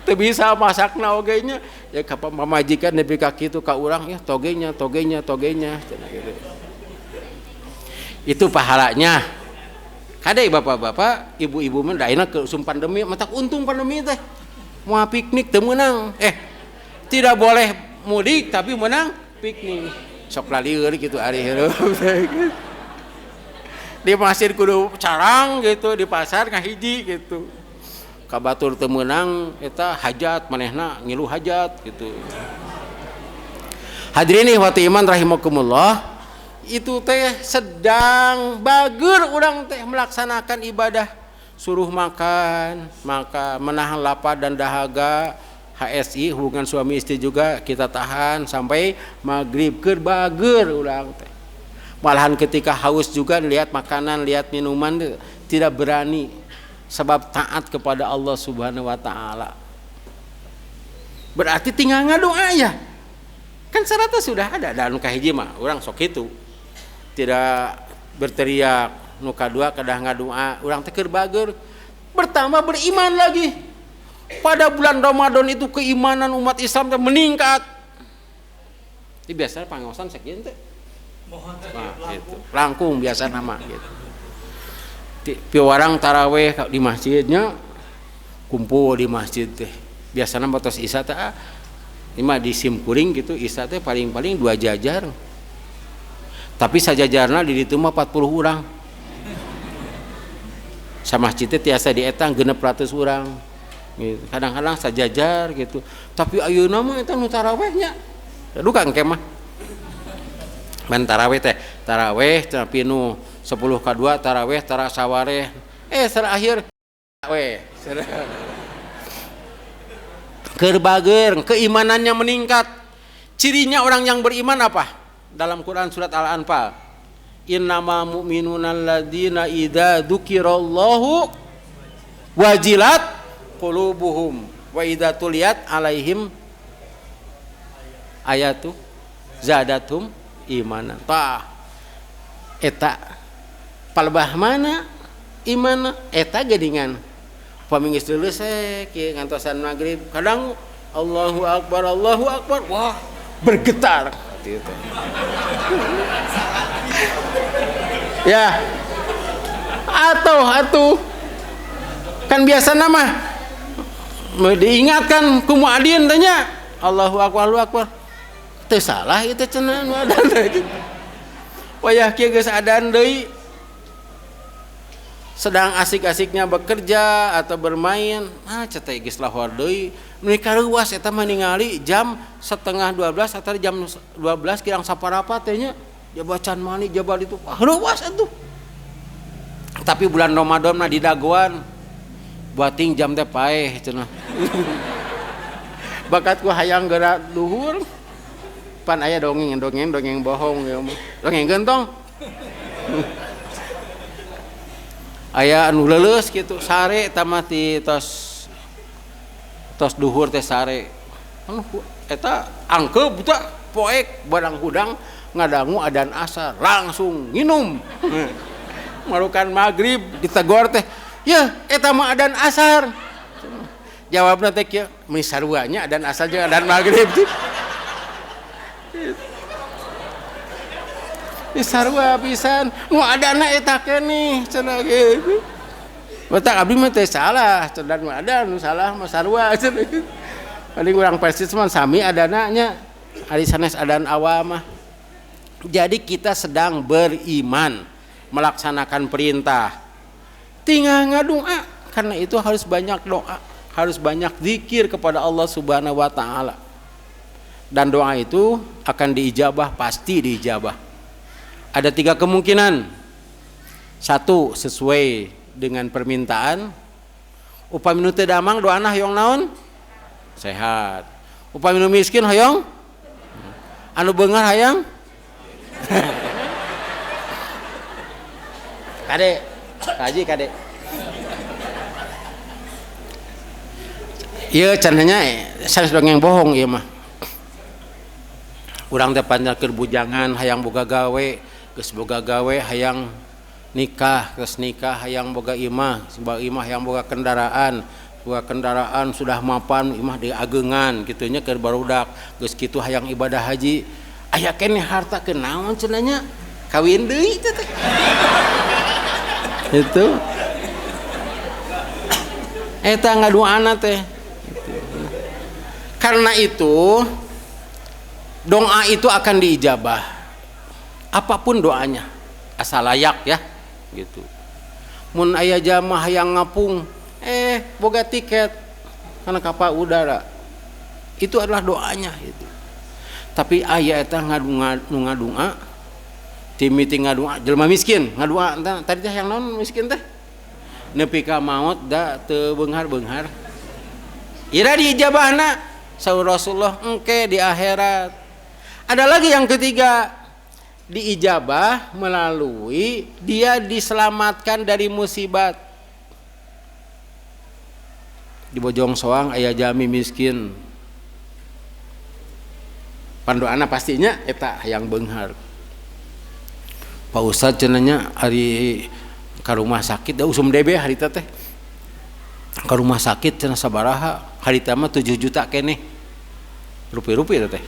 Teu bisa masakna ogenya ya ka pamajikan nepi ka kitu ka urang ya togenya cenah gitu. Itu pahalanya. Kadai bapak-bapak, ibu-ibu mah daina ke usum pandemi, matak untung pandemi teh. Moal piknik teu meunang. Tidak boleh mudik tapi menang piknik. Sok lalieur gitu ari heureum. Di masjid kudu carang gitu, di pasar ngahiji gitu. Kabatur teu meunang eta hajat manehna ngilu hajat gitu. Hadirin ikhwati iman rahimakumullah, itu teh sedang bager urang teh melaksanakan ibadah, suruh makan, maka menahan lapar dan dahaga. HSI hubungan suami istri juga kita tahan sampai maghrib keur bager urang teh. Malahan ketika haus juga lihat makanan, lihat minuman tidak berani. Sebab taat kepada Allah Subhanahu wa taala. Berarti tinggal ngadoa ya. Kan syaratnya sudah ada dan nu kahiji mah urang sok kitu. Tidak berteriak, nu kadua kedah ngadoa, urang teh keur bager. Bertambah beriman lagi. Pada bulan Ramadan itu keimanan umat Islam teh meningkat. Ini biasa pangaosan sakieu teh. Nah, gitu. Langkung biasa nama gitu. Piwarang taraweh di masjidnya kumpul di masjid teh biasana batos isya teh ima di simkuring gitu isya teh paling-paling 2 jajar tapi sajajarna di ditu mah 40 urang sa masjid teh tiasa dietang 600 urang gitu. Kadang-kadang sajajar gitu tapi ayeuna mah eta nu tarawehnya dukang kemah men taraweh teh taraweh tapi nu 10 ka 2 taraweh tara sawareh terakhir keur bager keimanannya meningkat. Cirinya orang yang beriman apa? Dalam Quran surat Al-Anfal, innama mu'minuna alladzina idza dzukirallahu wajilat qulubuhum wa idza tuliyat alaihim ayatu zadatum imanan. Tah eta palebah mana iman eta gedingan pamingis dulu kieu ngantosan maghrib kadang Allahu akbar wah bergetar gitu. Ya atau kan biasa nama diingatkan ku muadzin tanya Allahu akbar teu salah itu cenah nu adan teh wayah kieu geus adan deui sedang asik-asiknya bekerja atau bermain cetai geus lahor deui nu karuas eta mah ningali jam 11:30 atau jam 12 kirang saparapat teh nya jabacan mani jabal itu ruas atuh tapi bulan Ramadan mah di dagoan buating jam teh paeh cenah bakatku hayang geura duhur pan aya dongeng bohong ya dongeng gentong aya anu leuleus kitu sare tamati tos duhur teh sare eta angkeup buta poek barang hudang ngadangu adan asar langsung nginum marukan maghrib ditegor teh ya eta mah adan asar jawabna teh kieu meni saruanya adan asar jeung adan maghrib sarua pisan nu adana eta keneh cenah gitu. Betak abdi mah teh salah, cedan mah ada nu salah mah sarua cenah. Paling urang persis mah sami adana nya. Ari sanes adan awam mah. Jadi kita sedang beriman, melaksanakan perintah. Tinggal ngadoa, karena itu harus banyak doa, harus banyak zikir kepada Allah Subhanahu wa taala. Dan doa itu akan diijabah, pasti diijabah. Ada 3 kemungkinan. 1, sesuai dengan permintaan. Upami nu teu damang doana hoyong naon? Sehat. Upami nu miskin hoyong anu beungar hayang Kade, kaji kade. Iya cenanya sanes dongeng bohong ieu mah. Urang teh panjalkeun bujangan hayang boga gawe, geus boga gawe hayang nikah, geus nikah hayang boga imah, sebab imah hayang boga kendaraan sudah mapan imah diageungan kitu nya keur barudak, geus kitu hayang ibadah haji. Aya keneh harta kenaon cenanya kawin deui teh. Itu eta ngadoana teh. Karena itu doa itu akan diijabah apapun doanya asal layak ya gitu. Mun aya jamaah yang ngapung boga tiket karena kapal udara itu adalah doanya gitu. Tapi aya eta ngadunga di meeting ngadunga jelema miskin ngadunga tadi teh yang naon miskin teh nepi ka maut da teu beunghar-beunghar ira diijabahna saur Rasulullah engke di akhirat. Ada lagi yang ketiga, diijabah melalui dia diselamatkan dari musibat. Di Bojong Soang aya jami miskin pandoana pastinya eta hayang beunghar. Pak Ustad cenanya hari ka rumah sakit da usum DB harita teh ka rumah sakit cenah sabaraha harita mah 7 juta keneh rupiah teh.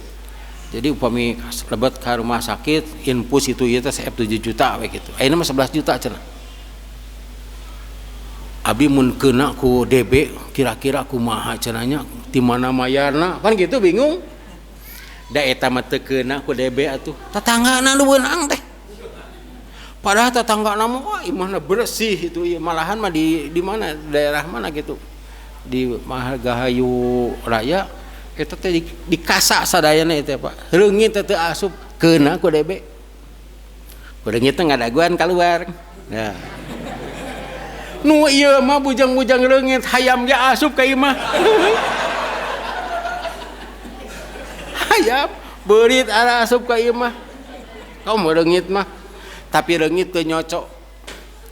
Jadi upami lebet ka rumah sakit infus itu ieu teh 7 juta we kitu. Ayeuna mah 11 juta cenah. Abi mun keuna ku DB kira-kira kumaha cenanya di mana mayarna kan gitu bingung. Da eta mah teu keuna ku DB atuh tatanggana nu beunang teh. Padahal tatanggana mah wah imahna bersih itu malahan mah di mana daerah mana gitu. Di Margahayu Raya eta teh dikasa sadayana eta Pak. Reungit teh asup keuna ku DB. Reungit teh ngadaguan keluar. Nah. Nu ieu mah bujang-bujang reungit hayam ge asup ka imah. Hayam beurit ara asup ka ieu mah. Kaum reungit mah. Tapi reungit teu nyocok.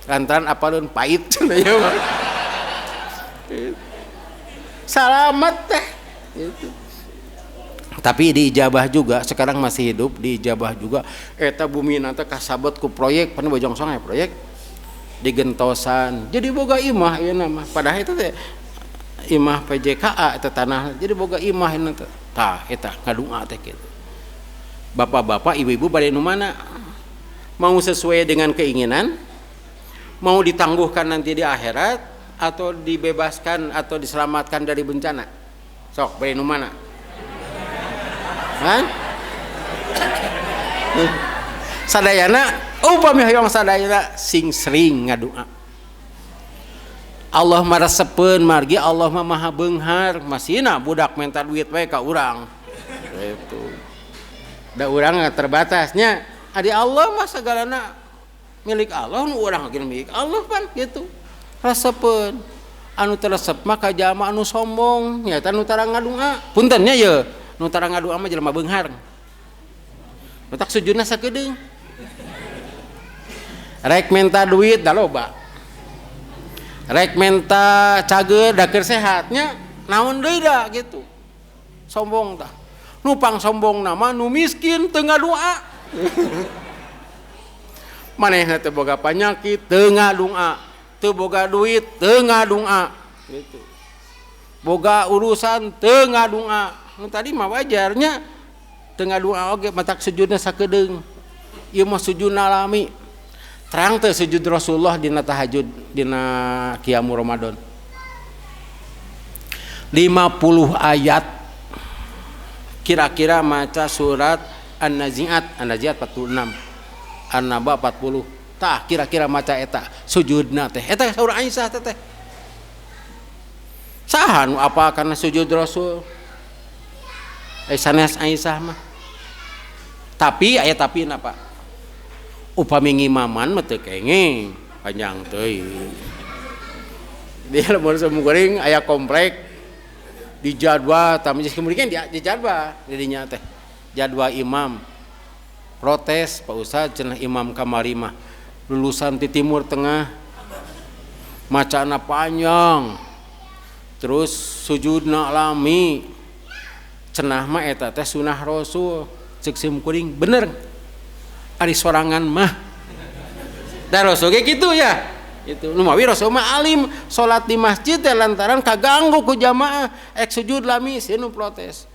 Lantaran apalun pait cenah ieu mah. Salamet teh. Itu. Tapi diijabah juga sekarang masih hidup diijabah juga eta bumi nanti kasabet ku proyek pan Bojong Soang ya proyek digentosan jadi boga imah ieu mah padahal itu teh imah PJKA eta tanah jadi boga imah ieu teh tah eta ngadunga teh kitu. Bapak-bapak ibu-ibu bade nu mana mau sesuai dengan keinginan mau ditangguhkan nanti di akhirat atau dibebaskan atau diselamatkan dari bencana sok bade nu mana kan sadayana upami hoyong sadayana sing sering ngadoa Allah maresepeun margi Allah mah maha beunghar masihna budak minta duit we ka urang gitu da urang terbatasnya adi Allah mah sagalana milik Allah nu urang ge milik Allah pan gitu rasepeun anu teresep mah ka jalma anu sombong nya eta nu tara ngadoa punten nya ye nu tara ngadoa mah jelema beunghar betak sujudna sakedeung rek minta duit da loba rek minta cager da keur sehatnya naon deui da gitu sombong tah nupang sombong nama nu miskin teu ngadoa manehna teu boga panyakit teu ngadoa teu boga duit teu ngadoa gitu boga urusan teu ngadoa nu tadi mah wajarnya teu ngadoa oge matak sujudna sakedeung ieu mah sujud alami. Terang teu sujud Rasulullah dina tahajud dina qiyamul Ramadan. 50 ayat kira-kira maca surat An-Nazi'at 46, An-Naba 40. Tah kira-kira maca eta sujudna teh. Eta saur Aisyah teh. Saha nu apa karena sujud Rasul? Sanes Aisyah mah. Tapi aya tapi napa? Upami ngimaman mah teu kenging panjang teuing. Dia lamun samukuring aya komplek di jadwal tah geus kemudian di jadwal didinya teh. Jadwal imam protes Pak Ustaz cenah imam kamari mah lulusan ti timur tengah macana panjang terus sujudna alami cenah mah eta teh sunah Rasul ceuk simkuring bener ari sorangan mah da Rasul ge kitu ya itu nu mawi Rasul mah alim salat di masjid teh lantaran kaganggu ku jamaah ek sujud lami sieun protes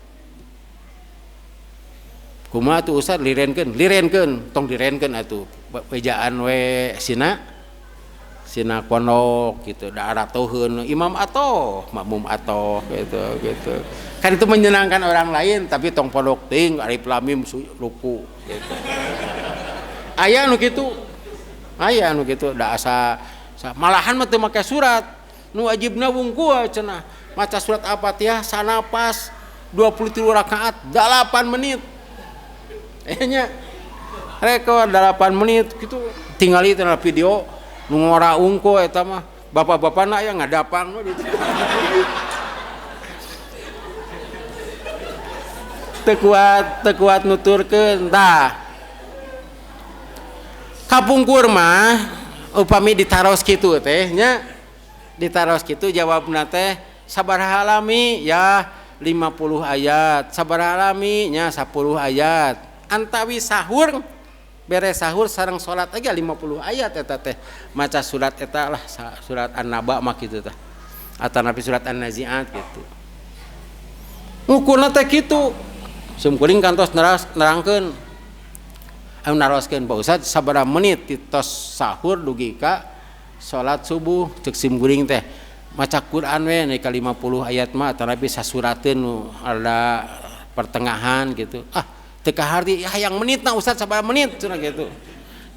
kumaha tuh Ustaz lirenkeun tong direnkeun atuh bejaan we sina pondok gitu da aratoheun imam atoh makmum atoh gitu kan itu menyenangkan orang lain tapi tong pondok ting alif lam mim ruku gitu aya nu kitu da asa malahan mah teu make surat nu wajibna wungkul cenah maca surat Al-Fatihah sanapas 23 rakaat 8 menit nya rekor 8 menit gitu tinggali tina video nu ngora ungko eta mah bapak-bapana aya ngadapang mah gitu teu kuat nuturkeun tah kapungkur mah upami ditaros kitu teh nya ditaros kitu jawabna teh sabaraha alami ya 50 ayat sabaraha alami nya 10 ayat antawi sahur beres sahur sareng salat aja 50 ayat eta teh maca surat eta lah surat An-Naba mah kitu teh atanapi surat An-Nazi'at gitu ngukurna teh kitu sumkuring kantos nerangkeun anu naroskeun Pak Ustaz sabaraha menit tos sahur dugi ka salat subuh ceuk simkuring teh maca Quran we neika 50 ayat mah atanapi sasurateun nu ada pertengahan gitu teu kaharti hayang menitna Ustaz sabaraha menit cenah gitu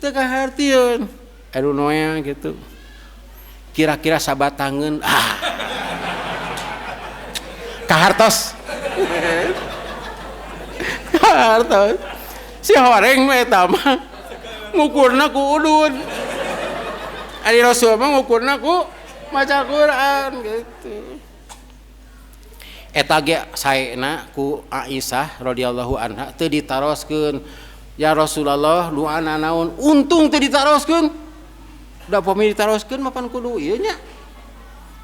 teu kahartieun anu noea gitu kira-kira sabatangeun kahartos si horeng mah eta mah ngukurna ku udun ari Rasul mah ngukurna ku maca Quran gitu eta ge saena ku Aisyah radhiyallahu anha teu ditaroskeun ya Rasulullah duana naon untung teu ditaroskeun da pami ditaroskeun mah pan kudu ieu nya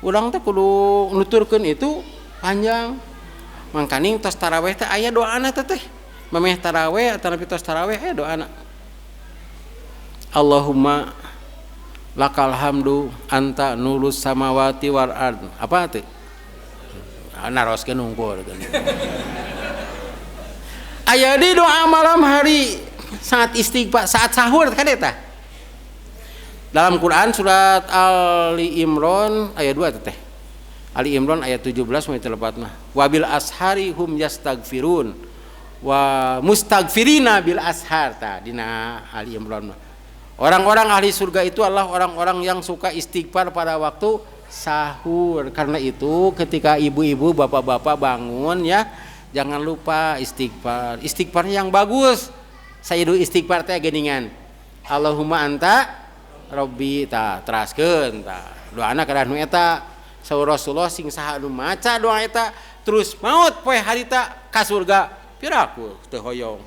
urang teh kudu nuturkeun itu panjang mangkaning tos tarawih teh aya doana teh mameh tarawih atanapi tos tarawih aya doana Allahumma lakal hamdu anta nurus samawati wal ard apa teh naroskeun unggul aya di doa malam hari saat istighfar saat sahur kan eta dalam Quran surat Ali Imran ayat 2 teh Ali Imran ayat 17 mulai telepatna wabil ashari hum yastaghfirun wa mustaghfirina bil ashar ta dina Ali Imran orang-orang ahli surga itu adalah orang-orang yang suka istighfar pada waktu sahur. Karena itu ketika ibu-ibu bapak-bapak bangun ya jangan lupa istighfar, istighfarnya yang bagus. Sayyidu istighfar teh geuningan Allahumma anta rabbi ta teraskeun ta doana kada nu eta saur Rasulullah sing saha nu maca doa eta terus maut poe harita ka surga piraku teu hoyong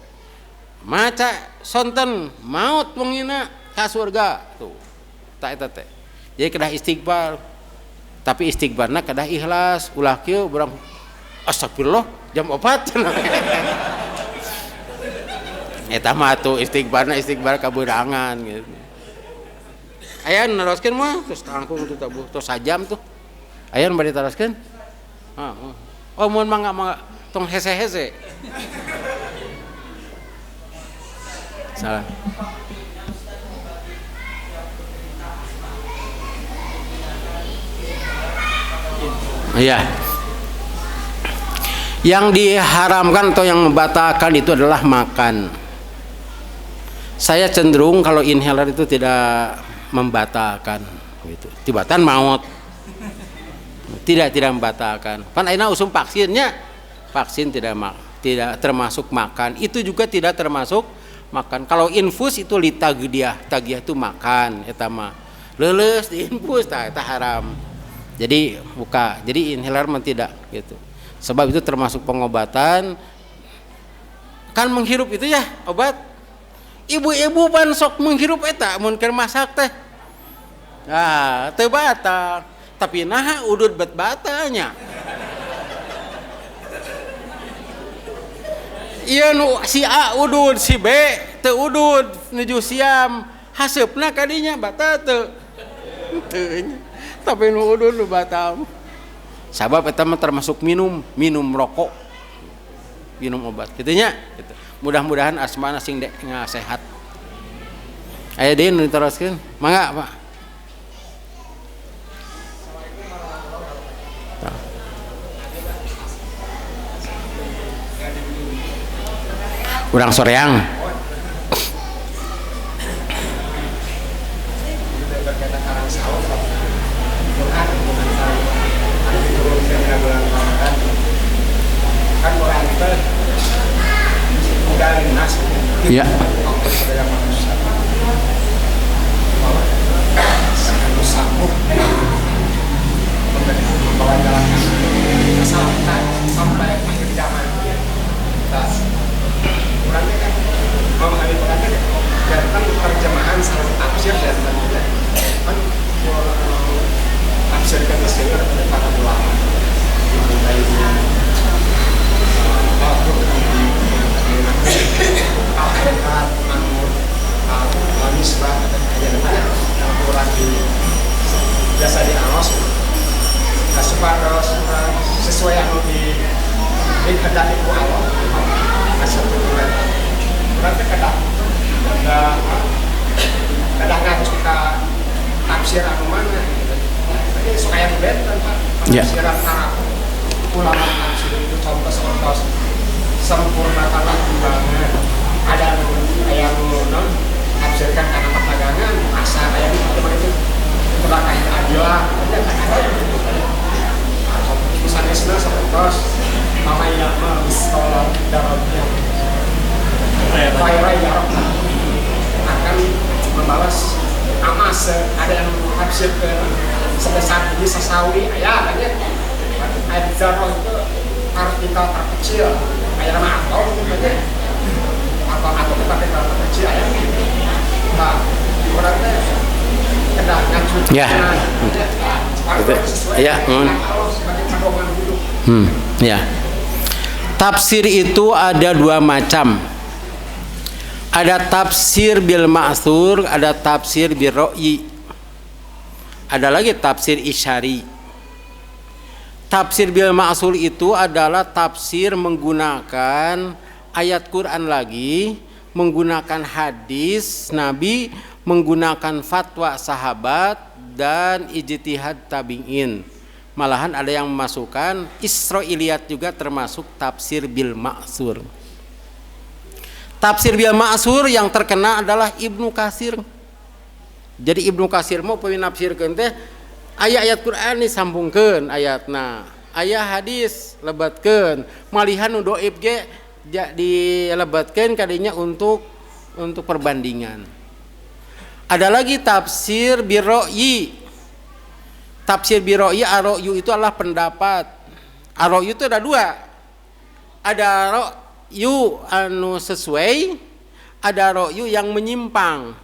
maca sonten maut wengina ka surga tuh ta eta teh jadi kedah istighfar tapi istighfarna kedah ikhlas ulah kieu urang astagfirullah jam 4 eta mah tuh istighfarna istighfar kaburangan gitu aya neroskeun mah terus tangkung tuh tabuh tos sajam tuh aya nu bade teroskeun oh mun mangga tong hese-hese Salah. Iya. Yang diharamkan atau yang membatalkan itu adalah makan. Saya cenderung kalau inhaler itu tidak membatalkan gitu. Tibatan maut. Tidak membatalkan. Pan ayeuna usum vaksinnya. Vaksin tidak termasuk makan. Itu juga tidak termasuk makan. Kalau infus itu litagiah itu makan eta mah. Leuleus di infus tah eta haram. Jadi buka. Jadi inhaler mah tidak gitu. Sebab itu termasuk pengobatan. Kan menghirup itu ya obat. Ibu-ibu pan sok menghirup eta mun keur masak teh. Ah, teu batal. Tapi naha udud bat-batanya. Iya nu si A udud, si B teu udud, nuju siam. Haseupna kadinya batal teu. Tapi nu udud nu batal. Sabab eta mah termasuk minum rokok. Minum obat kitu nya gitu. Mudah-mudahan asmana sing sehat. Aya deui nu diteruskeun. Mangga, Pak. Urang soreang. Ya. Sampai akhir zaman. Kurangnya kan memahami Quran dan kan terjemahan salah tafsir dan kan tafsirkan istilah dari para ulama mulai Al-Quran, Al-Misbah dan banyak Al-Quran di biasa di alos supaya sesuai yang dikehendaki ku Allah asal Quran berarti kadang harus kita tafsir anu mana jadi supaya beda Pak tafsiran Arab ulama tafsir itu contoh sempurna kalah banget ada yang non tafsirkan karena perdagangan pasar kayak itu terkait adilah ada misalnya seperti mama yang menginstal dalamnya Fairai Yarok akan membalas amas ada yang menafsir ke sebesar ini sesawi ayah aja ayat zarah itu artikel terkecil ayat nama atau aja atau kita terkecil ayat nah orangnya kena ngacut ya ya ya. Tafsir itu ada dua macam. Ada tafsir bil ma'thur, ada tafsir bil ra'yi. Ada lagi tafsir isyari. Tafsir bil ma'thur itu adalah tafsir menggunakan ayat Quran lagi, menggunakan hadis Nabi, menggunakan fatwa sahabat dan ijtihad tabi'in. Malahan ada yang memasukkan Israiliyat juga termasuk tafsir bil ma'thur. Tafsir bil ma'thur yang terkena adalah Ibnu Katsir. Jadi Ibnu Katsir mau penafsirkeun teh ayat-ayat Quran disambungkeun ayatna, aya hadis lebatkeun, malihan nu dhaif ge dilebatkeun kadinya untuk perbandingan. Ada lagi tafsir bil ra'yi. Tafsir biro'yi ar-ra'yu itu adalah pendapat. Ar-ra'yu itu ada dua. Ada ra'yu anu sesuai, ada ra'yu yang menyimpang.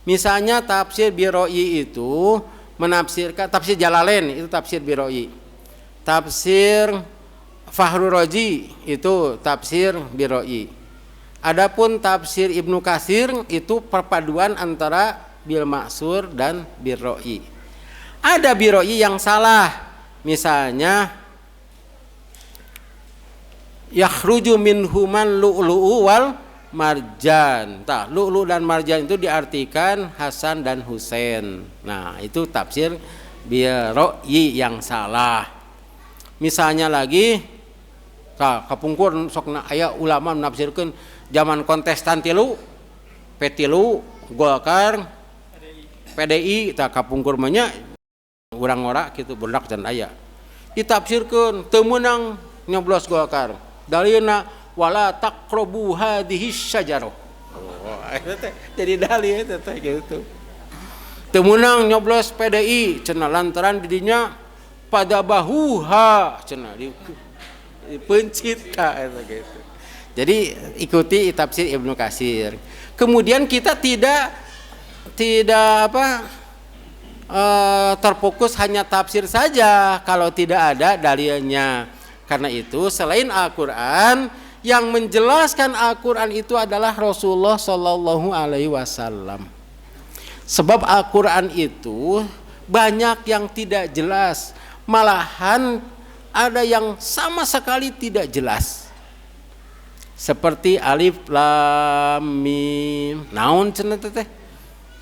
Misalnya tafsir biro'yi itu menafsirkan tafsir Jalalain itu tafsir biro'yi. Tafsir Fahrur Razi itu tafsir biro'yi. Adapun tafsir Ibnu Katsir itu perpaduan antara bil ma'thur dan biro'yi. Ada biro'i yang salah, misalnya yakhruju minhuman lu'lu'u wal marjan. Tah, lu'lu dan marjan itu diartikan Hasan dan Husain. Nah, itu tafsir birro'yi yang salah. Misalnya lagi, tah kapungkur sokna aya ulama menafsirkeun zaman kontestan tilu, P3, Golkar, PDI, tah kapungkur mah nya urang ngora kitu budak can aya. Ditafsirkeun teu meunang nyoblos Golkar. Dalilna wala taqrabu hadhihi syajarah. Oh, jadi dalil eta teh gitu. Teu meunang nyoblos PDI cenah lantaran di dinya pada bahuha cenah dipencit ka eta gitu. Jadi ikuti tafsir Ibnu Katsir. Kemudian kita tidak terfokus hanya tafsir saja kalau tidak ada dalilnya. Karena itu selain Al-Qur'an, yang menjelaskan Al-Qur'an itu adalah Rasulullah Shallallahu Alaihi Wasallam. Sebab Al-Qur'an itu banyak yang tidak jelas, malahan ada yang sama sekali tidak jelas. Seperti alif lam mim. Naon cenah teh?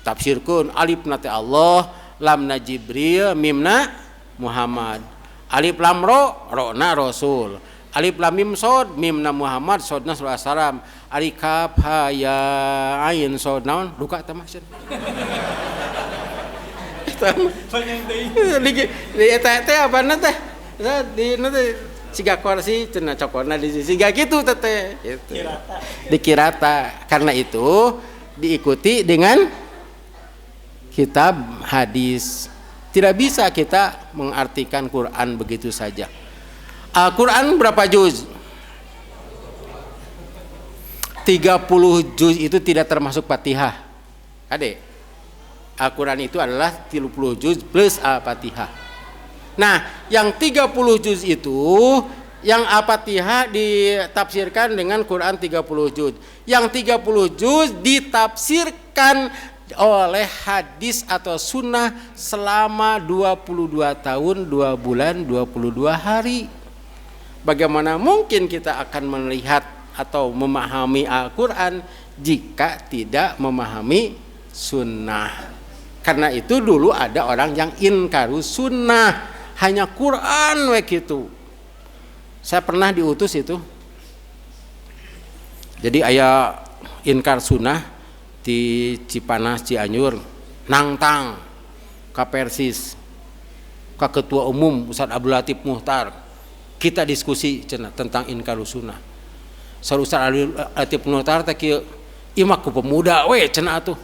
Tafsirkeun alifna teh Allah, lamna Jibril, mimna Muhammad. Alif lam ro na Rasul. Alif lam mim sod, mimna Muhammad, sodna sallallahu alaihi wasallam. Alif kaf ha ya ain sod naon? Duka teh maksud. Di eta teh apana teh? Di nanti siga kursi cenah cokorna di siga kitu teh gitu. Dikirata. Karena itu diikuti dengan kitab hadis. Tidak bisa kita mengartikan Quran begitu saja. Al-Quran berapa juz? 30 juz itu tidak termasuk Fatihah. Adek, Al-Quran itu adalah 30 juz plus Al-Fatihah. Nah, yang 30 juz itu, yang Al-Fatihah ditafsirkan dengan Quran 30 juz. Yang 30 juz ditafsirkan oleh hadis atau sunnah selama 22 tahun, 2 bulan, 22 hari. Bagaimana mungkin kita akan melihat atau memahami Al-Quran jika tidak memahami sunnah? Karena itu dulu ada orang yang inkaru sunnah, hanya Quran we gitu. Saya pernah diutus itu. Jadi aya inkar sunnah di Cipanas Cianjur, nangtang ka Persis, ka ketua umum Ustaz Abdul Latif Muhtar. Kita diskusi tentang inkarus sunnah. Saur Ustaz Abdul Latif Muhtar teh kieu, ieu ku pemuda we cenah atuh.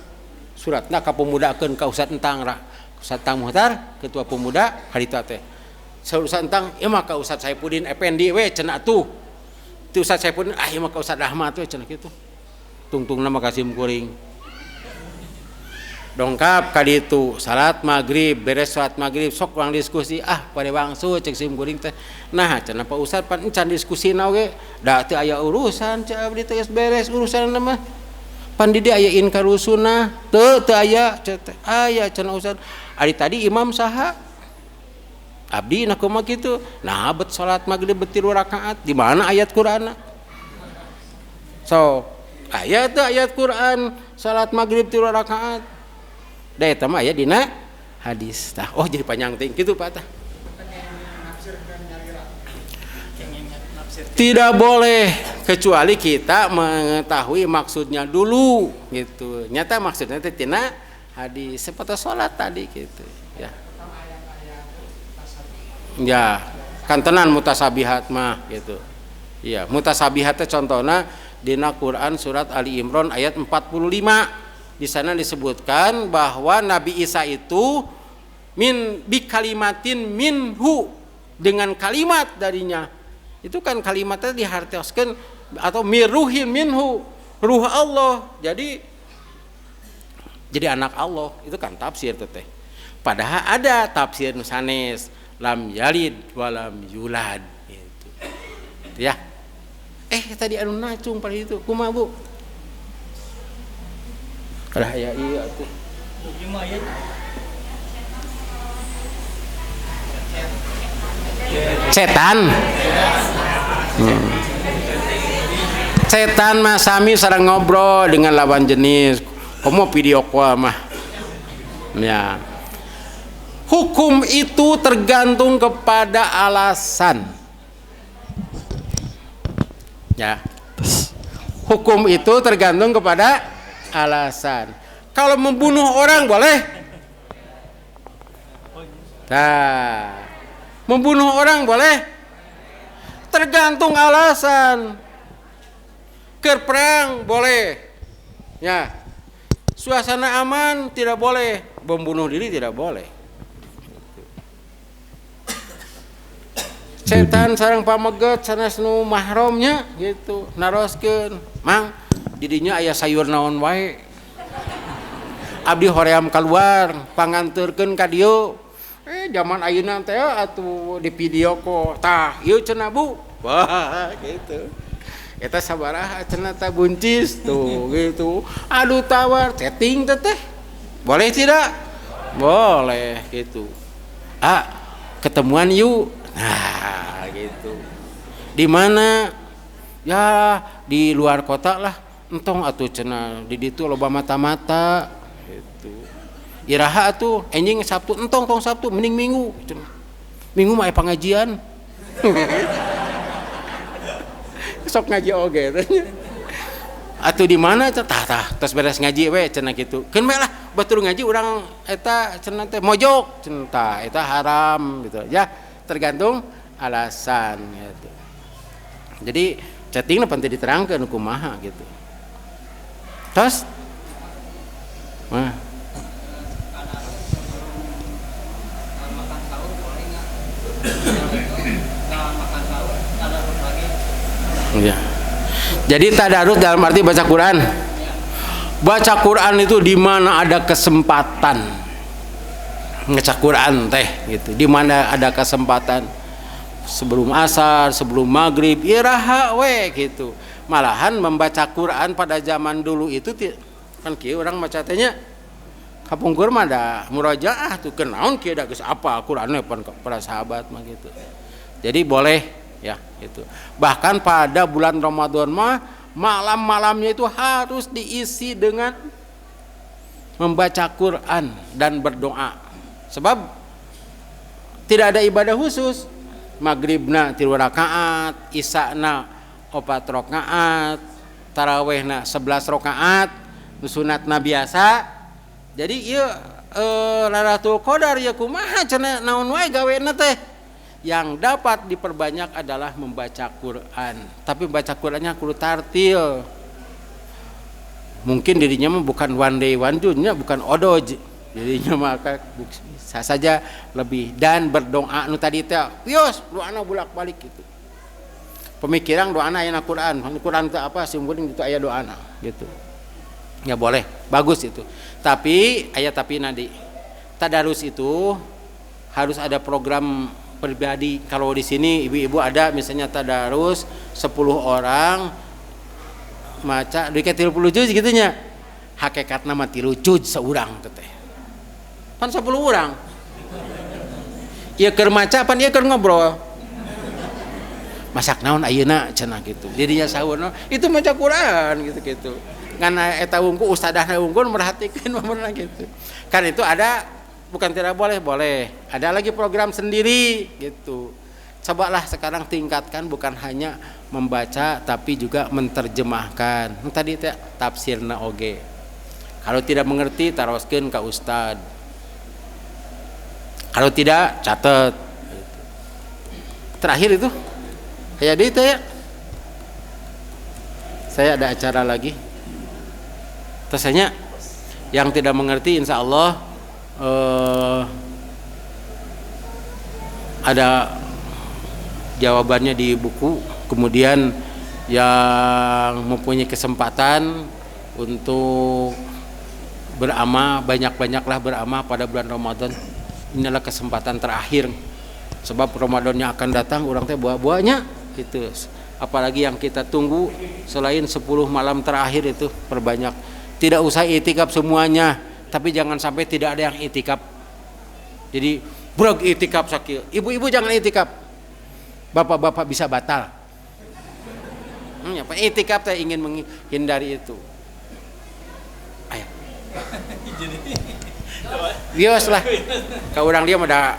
Suratna ka pemudakeun ka Ustaz Entang ra. Ustaz Entang Muhtar, ketua pemuda harita teh. Saur Ustaz Entang, ieu mah ka Ustaz Saifuddin Effendi we cenah atuh. Ti Ustaz Saifuddin, ieu mah ka Ustaz Ahmad we cenah kitu. Tungtungna mah kasim kuring. Dongkap ka ditu salat maghrib, beres salat maghrib sok urang diskusi pada wangsu cek sim kuring teh. Nah cenah Pak Ustaz pan encan diskusina we da teu aya urusan cek abdi teh beres urusan mah. Pan di dieu aya inkarus sunnah teu aya cek aya cenah Ustaz. Ari tadi imam saha? Abdi na kumaha kitu. Nah bet salat maghrib beuti 2 rakaat. Di mana ayat Qur'anna? So, aya teu ayat Qur'an salat maghrib 3 rakaat. Da eta mah aya dina hadis. Tah, oh jadi panjang ting kitu Pak tah. Tidak boleh kecuali kita mengetahui maksudnya dulu gitu. Nyata maksudnya teh tina hadis seperti salat tadi gitu ya. Ya, kan tenan mutasabihat mah gitu. Iya, mutasabihat teh contohna dina Quran surat Ali Imran ayat 45. Di sana disebutkan bahwa Nabi Isa itu bi kalimatin minhu, dengan kalimat darinya. Itu kan kalimatnya dihartoskeun atau miruhin minhu, ruh Allah. Jadi anak Allah. Itu kan tafsir teh. Padahal ada tafsir sanes lam yalid walam yulad gitu. Ya. Tadi anu nacung pada itu kumaha Bu? Kalah ya iya tuh. Setan. Setan mah sami sareng ngobrol dengan lawan jenis. Komo video call mah. Ya. Hukum itu tergantung kepada alasan. Ya. Hukum itu tergantung kepada alasan. Kalau membunuh orang boleh. Nah, membunuh orang boleh. Tergantung alasan. Keur perang boleh. Ya. Suasana aman tidak boleh. Membunuh diri tidak boleh. Setan sareng pameget sanes nu mahromnya gitu naroskeun mang didinya aya sayur naon wae abdi hoream keluar panganturkeun ka dieu zaman ayeuna teh atuh di video ko tah ieu cenah bu wah gitu eta sabaraha cenah teh buncis tuh gitu aduh tawar setting teh boleh tidak boleh gitu ketemuan yuk. Nah, gitu. Di mana? Ya, di luar kota lah. Entong atuh cenah di ditu loba mata-mata gitu. Iraha atuh enjing Sabtu entong tong Sabtu mending Minggu cenah. Minggu mah aya pengajian. Sok ngaji oge teh. Atuh di mana tah tos beres ngaji we cenah kitu. Keun we lah batur ngaji urang eta cenah teh mojok cenah tah eta haram gitu. Ya tergantung alasan gitu. Jadi chatting penting diterangkan kumaha gitu. Terus makan sahur boleh enggak? Makan sahur tadarus lagi. Iya. Jadi tadarus dalam arti baca Quran. Baca Quran itu di mana ada kesempatan. Ngecak Quran teh gitu di mana ada kesempatan sebelum asar sebelum maghrib iraha we gitu malahan membaca Quran pada zaman dulu itu kan kieu orang maca teh nya kapungkur mah da murojaah tuh kenaon kieu da geus apa Quranna para sahabat mah gitu jadi boleh ya gitu bahkan pada bulan Ramadan mah malam-malamnya itu harus diisi dengan membaca Quran dan berdoa. Sebab tidak ada ibadah khusus. Maghribna 3 rakaat, isana 4 rakaat, tarawihna 11 rakaat, sunatna biasa. Jadi ieu Lailatul Qadar ya kumaha cenah naon wae gawena teh. Yang dapat diperbanyak adalah membaca Quran. Tapi membaca Qurannya kudu tartil. Mungkin dirinya mah bukan one day one nya bukan odoj. Jadinya maka bisa saja lebih dan berdoa nu tadi teh pios doana bolak-balik gitu. Pemikiran doana aya na Quran. Quran itu apa? Simbolin itu aya doana gitu. Ya boleh, bagus itu. Tapi aya tapi nadi. Tadarus itu harus ada program pribadi. Kalau di sini ibu-ibu ada misalnya tadarus 10 orang maca duit 30 juz gitu nya. Hakikatna mah 3 juz saurang teh. Pan 10 orang. Ieu keur maca pan ieu keur ngobrol. Masak naon ayeuna cenah gitu. Jadinya saurna itu maca Quran gitu-gitu. Ngan eta wungku ustadahna wungku merhatikeun bener gitu. Kan itu ada bukan tidak boleh, boleh. Ada lagi program sendiri gitu. Cobalah sekarang tingkatkan bukan hanya membaca tapi juga menterjemahkan. Tadi teh tafsirna oge. Kalau tidak mengerti taroskeun ka ustad. Kalau tidak catat. Terakhir itu kayak itu ya. Saya ada acara lagi. Terusnya yang tidak mengerti insya Allah ada jawabannya di buku. Kemudian yang mempunyai kesempatan untuk beramal, banyak-banyaklah beramal pada bulan Ramadan. Inilah kesempatan terakhir. Sebab Ramadannya akan datang, orang teh buah-buahnya gitu. Apalagi yang kita tunggu selain 10 malam terakhir itu perbanyak. Tidak usah itikaf semuanya, tapi jangan sampai tidak ada yang itikaf. Jadi brog itikaf sakit. Ibu-ibu jangan itikaf. Bapak-bapak bisa batal. Ya, itikaf teh ingin menghindari itu. Ayo. Bios lah. Ka urang dia mah da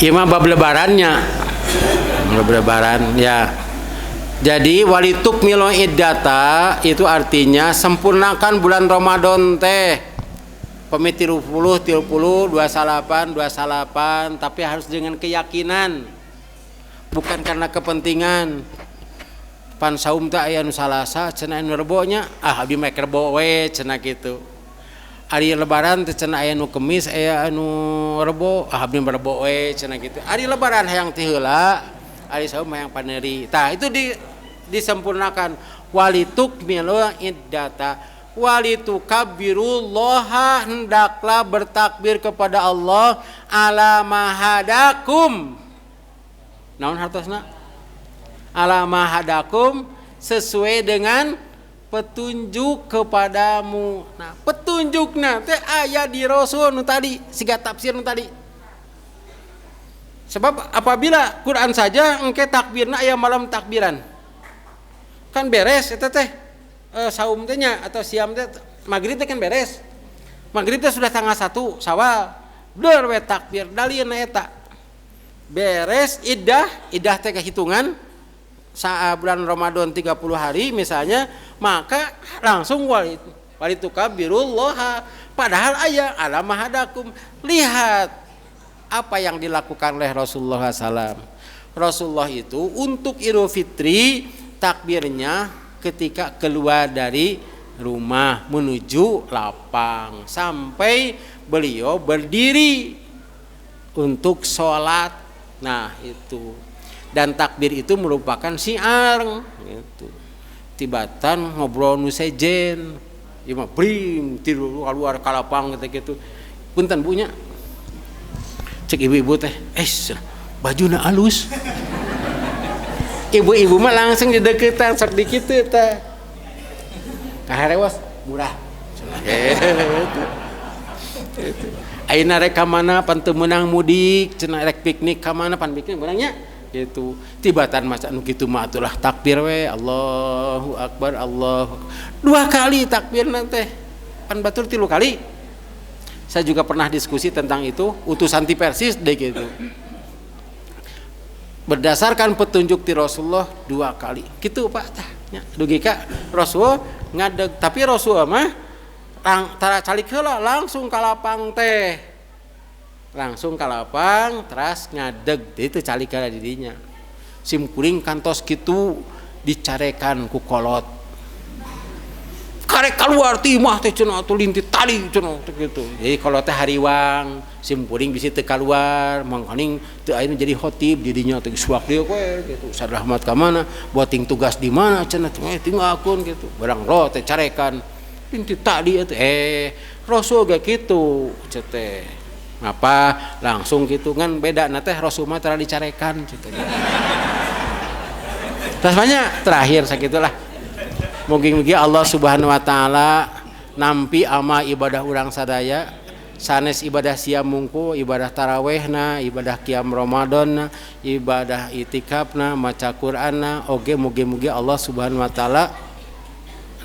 Ima bab lebarannya, lebaran ya. Jadi walituk milo iddata itu artinya sempurnakan bulan Ramadan teh. Pemi 30, 28, 28, tapi harus dengan keyakinan, bukan karena kepentingan. Pan saum teh aya nu Salasa cenah anu rebonya, abdi make rebo we cenah kitu. Ari lebaran teh cenah aya nu Kemis aya anu Rebo, abdi rebo we cenah kitu. Ari lebaran hayang ti heula, ari saum hayang paneuri. Tah itu disempurnakan. Walitukmilu iddata walitukabbirullaha, hendaklah bertakbir kepada Allah ala mahadakum. Naon hartosna? Ala mahadakum, sesuai dengan petunjuk kepadamu. Nah, petunjukna teh aya di Rasul nu tadi, siga tafsir nu tadi. Sebab apabila Quran saja engke takbirna aya malam takbiran. Kan beres eta teh saum teh nya atau siam teh magrib teh kan beres. Magrib teh sudah tanggal 1 Syawal. Beueur we takbir dalieuna eta. Beres iddah teh kehitungan bulan Ramadan 30 hari misalnya, maka langsung walitukabbirullaha, padahal aya ala mahadakum. Lihat apa yang dilakukan oleh Rasulullah SAW. Rasulullah itu untuk Idul Fitri takbirnya ketika keluar dari rumah menuju lapang sampai beliau berdiri untuk sholat. Nah itu. Dan takbir itu merupakan syiar gitu. Tibatan ngobrol nu sejen, ieu mah bring tilu keluar ka lapang gitu. Punten bunya. Cek ibu-ibu teh, bajuna alus. Ibu-ibu mah langsung di deketan sok dikit teh. Kaharewas murah. Ayeuna rek ka mana pan teu meunang mudik, cenah rek piknik ka mana pan piknik meunangnya. Gitu. Tibatan maca nu kitu mah atulah takbir we, Allahu Akbar, Allahu Akbar. 2 kali takbirna teh. Pan batur 3 kali. Saya juga pernah diskusi tentang itu, utusan ti Persis deh gitu. Berdasarkan petunjuk ti Rasulullah 2 kali. Kitu Pak tah nya. Dugi ka Rasul ngadeg, tapi Rasul mah tara calik heula langsung ka lapang teh. Langsung ke lapang, teras ngadeg, itu calik ke dirinya. Sim kuring kantos gitu dicarekan ku kolot. Karek keluar timah teh cenah atuh lintit tali cenah gitu. Jadi kalau teh hariwang, sim kuring bisi teu keluar, mangkaning teu ayeuna jadi khotib dirinya teh suak deui we gitu. Sarahmat ka mana, buat ting tugas di mana cenah tinggalkeun gitu. Barang roh teh carekan lintit tali teh Rasul ge kitu teh. Apa langsung gitu kan beda teh Rasul mah telah dicarekan gitu. Rasanya terakhir sakitulah. Mugi-mugi Allah Subhanahu wa taala nampi ama ibadah urang sadaya, sanes ibadah siam mungku, ibadah tarawehna, ibadah qiyam Ramadanna, ibadah itikafna, maca Qur'anna, oge mugi-mugi Allah Subhanahu wa taala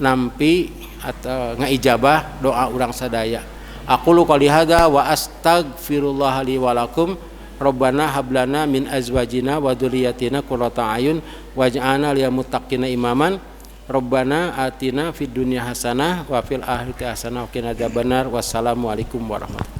nampi atau ngaijabah doa urang sadaya. Aqulu qouli hadza wa astaghfirullah li wa lakum. Rabbana hablana min azwajina wa dzurriyyatina qurrata a'yun waj'alna lil muttaqina imaman. Rabbana atina fid dunya hasanah wa fil akhirati hasanah wa qina adzabannar. Wassalamualaikum warahmatullahi wabarakatuh.